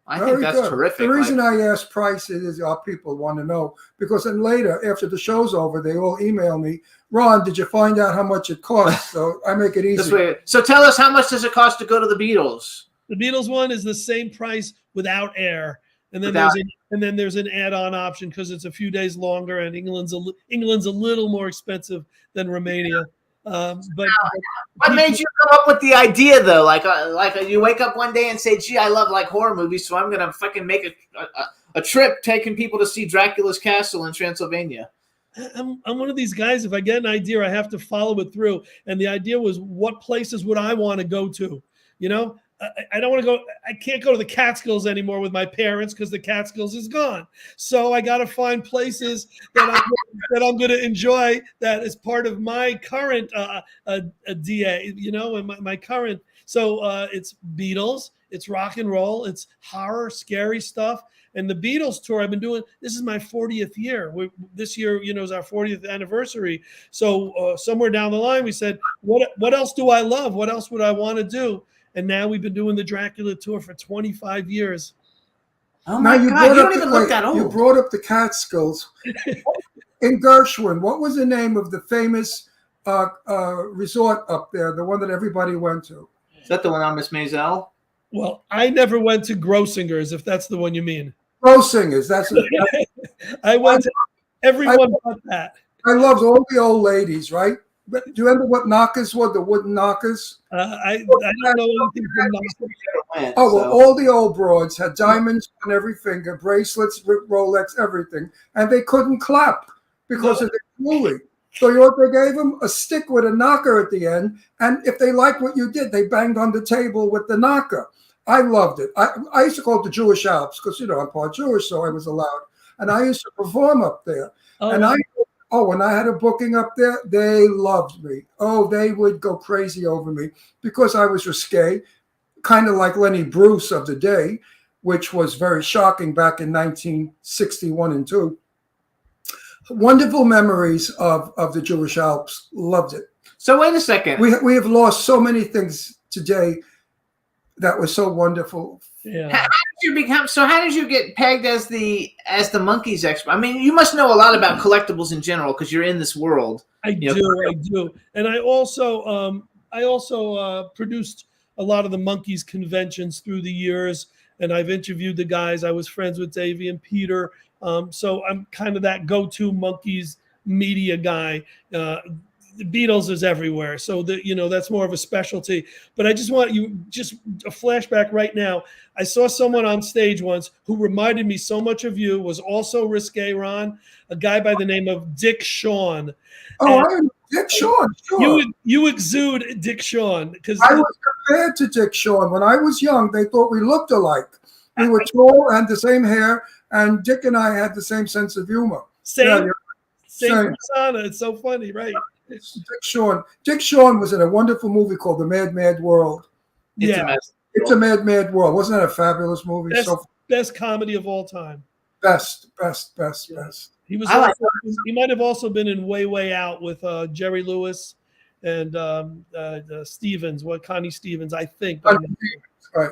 I think Very that's good. terrific. The reason I ask prices is our people want to know, because then later, after the show's over, they all email me, Ron, did you find out how much it costs? So I make it easy. So tell us, how much does it cost to go to the Beatles? The Beatles one is the same price without air. And then there's an add-on option because it's a few days longer, and England's a little more expensive than Romania. But What made you come up with the idea, though? Like you wake up one day and say, "Gee, I love like horror movies, so I'm gonna fucking make a trip taking people to see Dracula's castle in Transylvania." I'm one of these guys. If I get an idea, I have to follow it through. And the idea was, what places would I want to go to? I don't want to go. I can't go to the Catskills anymore with my parents because the Catskills is gone. So I got to find places that I'm going to enjoy. That is part of my current DA. And my current. So it's Beatles, it's rock and roll, it's horror, scary stuff. And the Beatles tour I've been doing. This is my 40th year. This year, is our 40th anniversary. So somewhere down the line, we said, what else do I love? What else would I want to do? And now we've been doing the Dracula tour for 25 years. Oh my God, you don't even look that old. You brought up the Catskills. In Gershwin, what was the name of the famous resort up there, the one that everybody went to? Is that the one on Miss Maisel? Well, I never went to Grossinger's, if that's the one you mean. Grossinger's, that's it. I went to everyone but that. I loved all the old ladies, right? But do you remember what knockers were, the wooden knockers? I don't know anything from knockers. All the old broads had diamonds on every finger, bracelets, Rolex, everything. And they couldn't clap because of the jewelry. So you know what they gave them? A stick with a knocker at the end. And if they liked what you did, they banged on the table with the knocker. I loved it. I used to call it the Jewish Alps because, you know, I'm part Jewish, so I was allowed. And I used to perform up there. And when I had a booking up there, they loved me. Oh, they would go crazy over me because I was risque, kind of like Lenny Bruce of the day, which was very shocking back in 1961 and 2. Wonderful memories of the Jewish Alps. Loved it. So wait a second. We have lost so many things today that was so wonderful. Yeah. How did you get pegged as the monkeys expert? I mean, you must know a lot about collectibles in general because you're in this world. I do. And I also produced a lot of the monkeys conventions through the years, and I've interviewed the guys. I was friends with Davey and Peter. So I'm kind of that go-to monkeys media guy. The Beatles is everywhere. So that's more of a specialty. But I just want a flashback right now. I saw someone on stage once who reminded me so much of you, was also risque, Ron, a guy by the name of Dick Shawn. Oh, I know Dick Shawn, sure. You exude Dick Shawn. Because I was compared to Dick Shawn. When I was young, they thought we looked alike. We were tall and the same hair, and Dick and I had the same sense of humor. Same persona. It's so funny, right? It's Dick Shawn. Dick Shawn was in a wonderful movie called The Mad, Mad World. It's a mess. It's a Mad, Mad World. Wasn't that a fabulous movie? Best comedy of all time. Best. He was. He might have also been in Way, Way Out with Jerry Lewis and Stevens. Connie Stevens, I think. Right.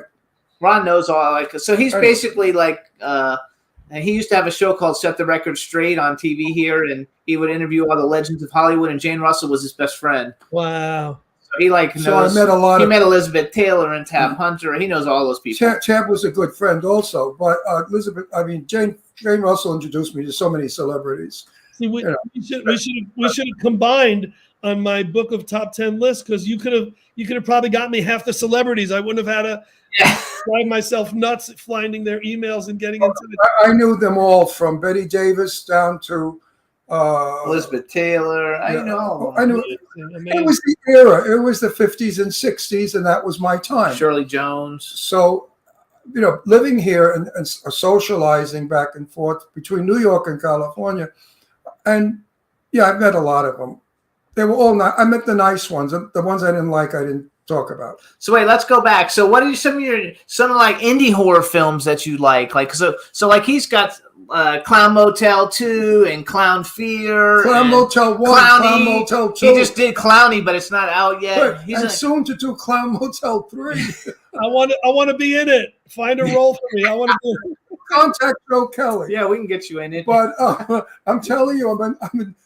Ron knows all. So he's basically like. And he used to have a show called Set the Record Straight on TV here, and he would interview all the legends of Hollywood, and Jane Russell was his best friend. Wow. So he knows. He met Elizabeth Taylor and Tab Hunter. He knows all those people. Tab was a good friend also, but Jane Russell introduced me to so many celebrities. See, we should have combined on my book of top 10 lists, because you could have probably got me half the celebrities. I wouldn't have had to drive myself nuts finding their emails and getting into it. I knew them all, from Betty Davis down to Elizabeth Taylor. I know. I knew. It was the era. It was the 50s and 60s, and that was my time. Shirley Jones. So, living here and socializing back and forth between New York and California, and I've met a lot of them. They were all nice. I met the nice ones. The ones I didn't like, I didn't talk about. So wait, let's go back. So what are some of like indie horror films that you like? So like he's got Clown Motel 2 and Clown Fear. Clown Motel 1, Clown Motel 2. He just did Clowny, but it's not out yet. Right. And soon to do Clown Motel 3. I want to be in it. Find a role for me. I want to do it. Contact Joe Kelly. Yeah, we can get you in it. But I'm telling you, I'm in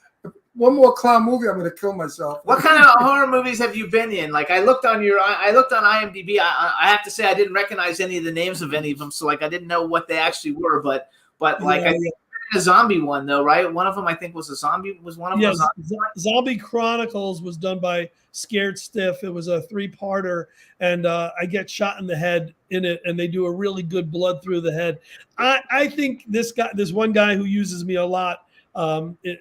one more clown movie, I'm going to kill myself. What kind of horror movies have you been in? Like I looked on IMDb. I have to say I didn't recognize any of the names of any of them, so like I didn't know what they actually were. But like I think a zombie one though, right? One of them I think was a zombie. Was one of them? Yes, Zombie Chronicles was done by Scared Stiff. It was a 3-parter, and I get shot in the head in it, and they do a really good blood through the head. I think this one guy who uses me a lot.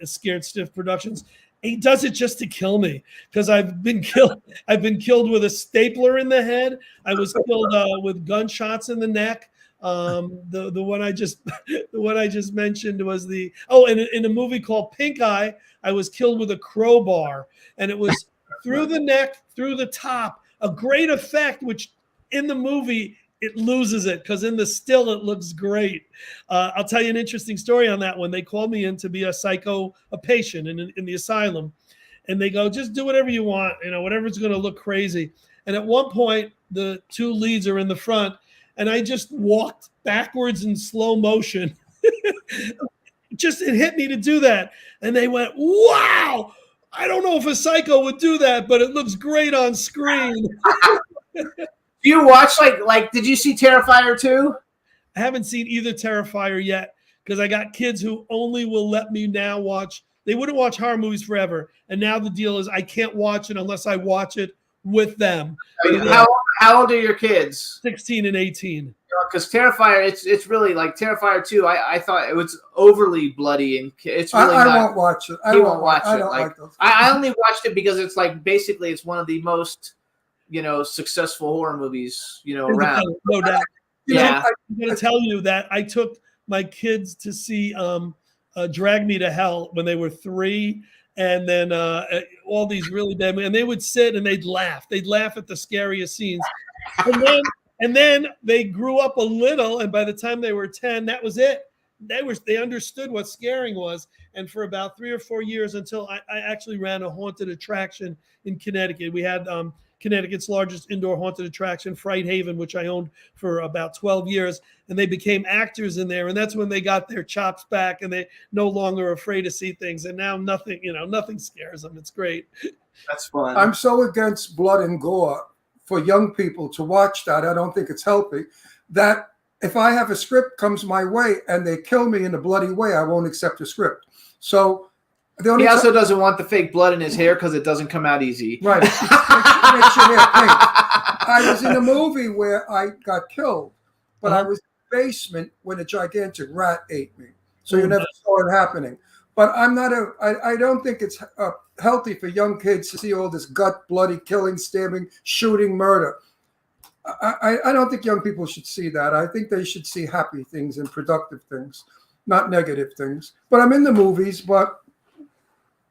Scared Stiff Productions. He does it just to kill me, because I've been killed with a stapler in the head. I was killed with gunshots in the neck. The one I just mentioned was in a movie called Pink Eye, I was killed with a crowbar, and it was through the neck, through the top. A great effect, which in the movie it loses it, because in the still it looks great. I'll tell you an interesting story on that one. They called me in to be a patient in the asylum, and they go, just do whatever you want, whatever's going to look crazy. And at one point, the 2 leads are in the front, and I just walked backwards in slow motion. It hit me to do that, and they went, "Wow! I don't know if a psycho would do that, but it looks great on screen." Do you watch like? Did you see Terrifier 2? I haven't seen either Terrifier yet, because I got kids who only will let me now watch. They wouldn't watch horror movies forever, and now the deal is I can't watch it unless I watch it with them. How How old are your kids? 16 and 18. Because Terrifier, it's really like Terrifier 2. I thought it was overly bloody and it's really I not. won't watch it. He won't watch I it. don't Like, like those. I only watched it because it's like basically it's one of the most successful horror movies around. No doubt. Yeah. I'm going to tell you that I took my kids to see Drag Me to Hell when they were 3. And then all these really bad movies. And they would sit and they'd laugh. They'd laugh at the scariest scenes. And then they grew up a little. And by the time they were 10, that was it. They understood what scaring was. And for about 3 or 4 years until I actually ran a haunted attraction in Connecticut. We had Connecticut's largest indoor haunted attraction, Fright Haven, which I owned for about 12 years. And they became actors in there. And that's when they got their chops back and they no longer afraid to see things. And now nothing scares them. It's great. That's fun. I'm so against blood and gore for young people to watch that. I don't think it's healthy. That if I have a script comes my way and they kill me in a bloody way, I won't accept the script. So the only he also doesn't want the fake blood in his hair because it doesn't come out easy. Right. Makes your hair pink. I was in a movie where I got killed, but I was in the basement when a gigantic rat ate me. So you never saw it happening. But I don't think it's healthy for young kids to see all this gut, bloody killing, stabbing, shooting, murder. I don't think young people should see that. I think they should see happy things and productive things, not negative things. But I'm in the movies, but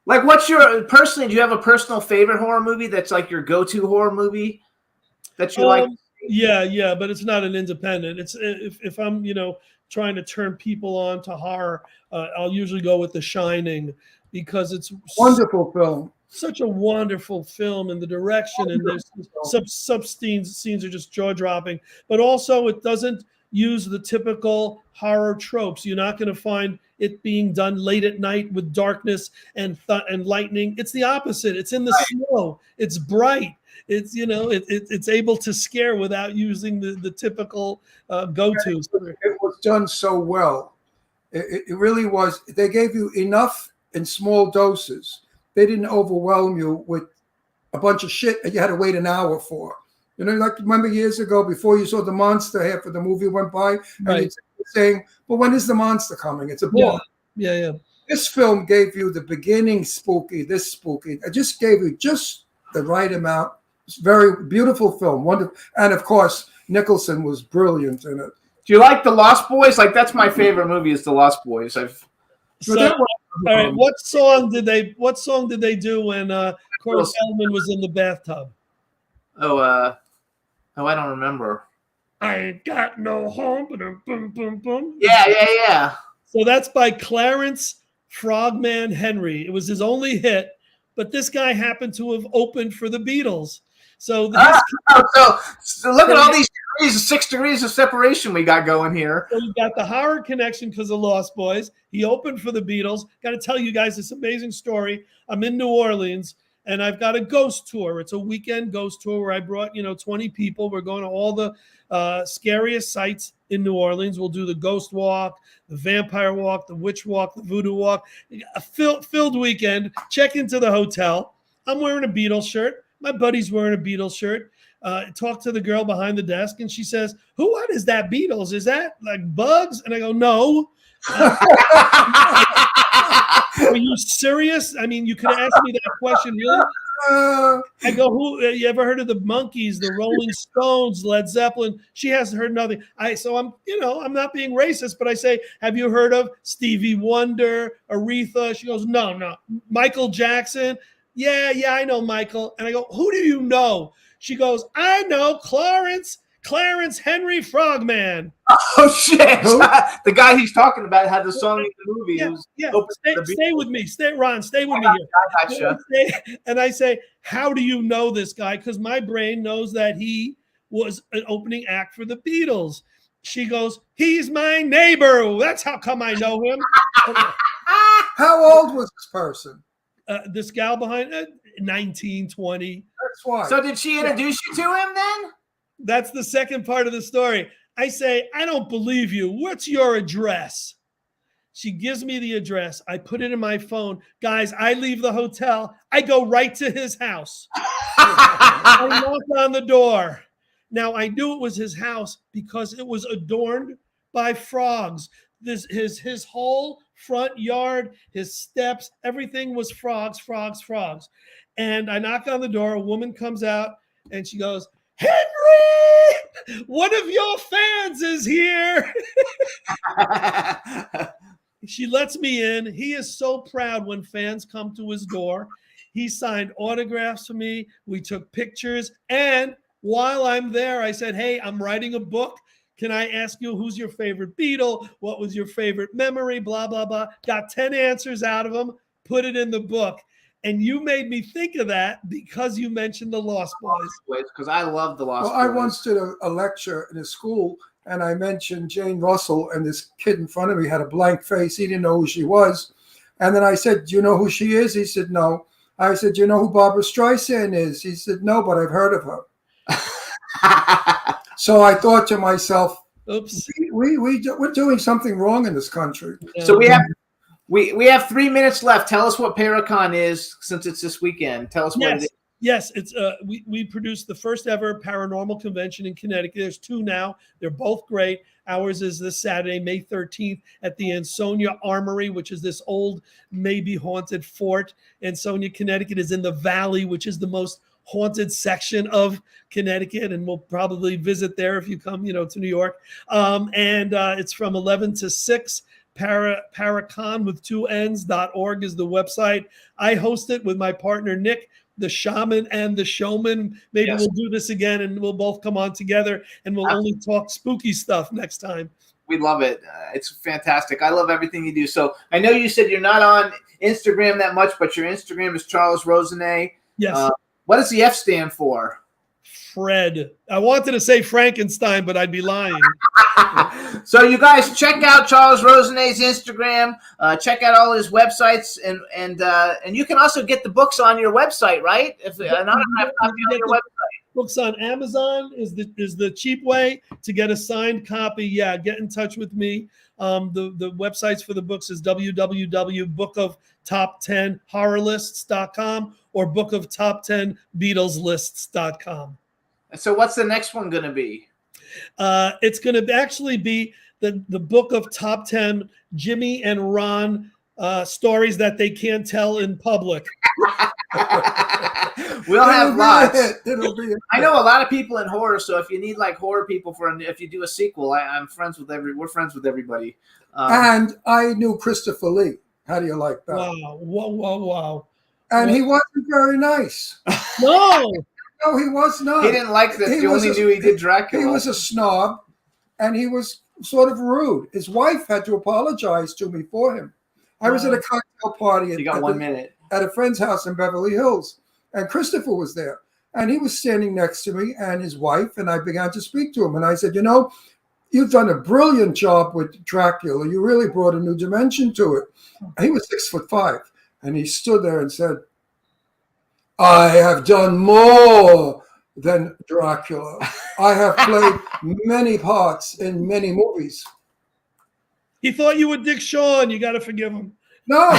like, what's your personally? Do you have a personal favorite horror movie that's like your go-to horror movie that you like? Yeah, but it's not an independent. It's if I'm trying to turn people on to horror, I'll usually go with The Shining because it's wonderful film. Such a wonderful film, and the direction and there's some scenes are just jaw-dropping. But also, it doesn't use the typical horror tropes. You're not going to find it being done late at night with darkness and lightning. It's the opposite. It's in the snow. It's bright. It's it's able to scare without using the typical go-tos. It was done so well. It really was. They gave you enough in small doses. They didn't overwhelm you with a bunch of shit that you had to wait an hour for. Like remember years ago before you saw the monster, half of the movie went by, and it's saying, "Well, when is the monster coming?" It's a bore. Yeah. This film gave you the beginning spooky, this spooky. It just gave you just the right amount. It's a very beautiful film, wonderful, and of course Nicholson was brilliant in it. Do you like The Lost Boys? Like that's my favorite movie is The Lost Boys. All right, what song did they do when Corey Feldman was in the bathtub? I don't remember. I ain't got no home, but boom, boom, boom. Yeah. So that's by Clarence Frogman Henry. It was his only hit, but this guy happened to have opened for the Beatles. So look at all these degrees, 6 degrees of separation we got going here. So we got the horror connection because of Lost Boys. He opened for the Beatles. Got to tell you guys this amazing story. I'm in New Orleans, and I've got a ghost tour. It's a weekend ghost tour where I brought 20 people. We're going to all the scariest sites in New Orleans. We'll do the ghost walk, the vampire walk, the witch walk, the voodoo walk. A filled weekend. Check into the hotel. I'm wearing a Beatles shirt. My buddy's wearing a Beatles shirt. Talk to the girl behind the desk, and she says, what is that Beatles? Is that like Bugs? And I go, no. Are you serious? I mean, you could ask me that question, really? I go, who? You ever heard of the Monkees, the Rolling Stones, Led Zeppelin? She hasn't heard nothing. So I'm not being racist, but I say, have you heard of Stevie Wonder, Aretha? She goes, no. Michael Jackson? Yeah, I know Michael. And I go, who do you know? She goes, I know Clarence Henry Frogman. Oh, shit. The guy he's talking about had the song in the movie. Yeah. Stay with me. Ron, stay with me here. I gotcha. And I say, how do you know this guy? Because my brain knows that he was an opening act for the Beatles. She goes, he's my neighbor. That's how come I know him. How old was this person? This gal behind 19, 20. That's why. So did she introduce you to him then? That's the second part of the story. I say, I don't believe you. What's your address? She gives me the address. I put it in my phone. Guys, I leave the hotel. I go right to his house. I knock on the door. Now, I knew it was his house because it was adorned by frogs. His whole front yard, his steps, everything was frogs. And I knock on the door. A woman comes out and she goes, "Henry, one of your fans is here." She lets me in. He is so proud when fans come to his door. He signed autographs for me. We took pictures. And while I'm there, I said, "Hey, I'm writing a book. Can I ask you who's your favorite Beatle? What was your favorite memory? Blah, blah, blah." Got 10 answers out of him, put it in the book. And you made me think of that because you mentioned the Lost Boys. Because I love the Lost Boys. I once did a lecture in a school, and I mentioned Jane Russell, and this kid in front of me had a blank face. He didn't know who she was. And then I said, "Do you know who she is?" He said, "No." I said, "Do you know who Barbara Streisand is?" He said, "No, but I've heard of her." So I thought to myself, "Oops, we're doing something wrong in this country." Yeah. So we have 3 minutes left. Tell us what Paracon is, since it's this weekend. Tell us what it is. Yes, it's we produced the first ever paranormal convention in Connecticut. There's 2 now. They're both great. Ours is this Saturday, May 13th, at the Ansonia Armory, which is this old, maybe haunted fort. Ansonia, Connecticut is in the valley, which is the most haunted section of Connecticut, and we'll probably visit there if you come, to New York. And it's from 11 to 6. Paracon with 2 N's.org is the website. I host it with my partner Nick, the shaman and the showman. Maybe Yes. we'll do this again and we'll both come on together and we'll only talk spooky stuff next time. We love it. It's fantastic. I love everything you do. So I know you said you're not on Instagram that much, but your Instagram is Charles Rosenet. Yes. What does the F stand for? Fred. I wanted to say Frankenstein, but I'd be lying. So you guys check out Charles Rosenet's Instagram. Check out all his websites, and you can also get the books on your website, right? If an autograph copy on your website. Books on Amazon is the cheap way to get a signed copy. Yeah, get in touch with me. The websites for the books is www.bookoftop10horrorlists.com or bookoftop10beatleslists.com. So what's the next one going to be? It's going to actually be the book of top 10 Jimmy and Ron stories that they can't tell in public. We'll have lots. It'll be I know a lot of people in horror, so if you need like horror people if you do a sequel, we're friends with everybody. And I knew Christopher Lee. How do you like that? Wow. And he wasn't very nice. No, he was not. He didn't like that. You only knew he did Dracula. He was a snob, and he was sort of rude. His wife had to apologize to me for him. I was at a cocktail party You got 1 minute. at a friend's house in Beverly Hills, and Christopher was there. And he was standing next to me and his wife, and I began to speak to him. And I said, you've done a brilliant job with Dracula. You really brought a new dimension to it. He was 6'5", and he stood there and said, "I have done more than Dracula. I have played many parts in many movies." he thought you were Dick Shawn. You got to forgive him. No.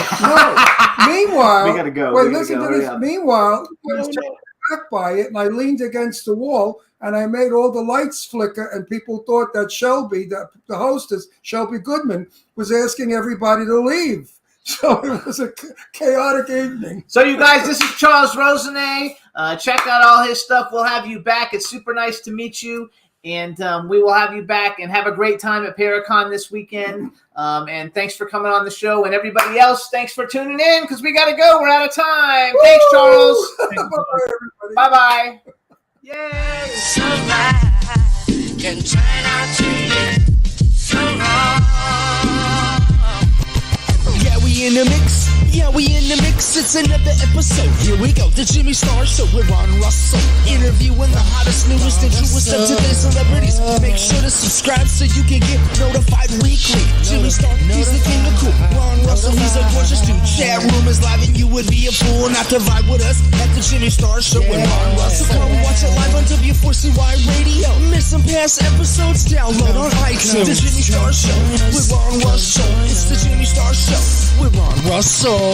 Meanwhile, We gotta go. Wait, We gotta listen go. to Hurry this. up. Meanwhile, I was No. taken back by it, and I leaned against the wall, and I made all the lights flicker, and people thought that Shelby, the hostess, Shelby Goodman, was asking everybody to leave. So it was a chaotic evening. So you guys, this is Charles Rosenet. Check out all his stuff. We'll have you back. It's super nice to meet you. And we will have you back, and have a great time at Paracon this weekend. And thanks for coming on the show. And everybody else, thanks for tuning in, because we got to go. We're out of time. Thanks, Charles. Bye-bye, everybody. Bye-bye. Yay. Sunrise can turn out to be so wrong. Yeah, we in the mix. Yeah, we in the mix. It's another episode. Here we go. The Jimmy Star Show with Ron Russell. Interviewing the hottest, newest, and truest of today's celebrities. Make sure to subscribe so you can get notified weekly. Jimmy Star, he's the king of cool. Ron Russell, he's a gorgeous dude. Chat room is live, and you would be a fool not to vibe with us at the Jimmy Star Show with Ron Russell. So come watch it live on W4CY Radio. Miss some past episodes? Download on iTunes. The Jimmy Star Show with Ron Russell. It's the Jimmy Star Show with Ron Russell.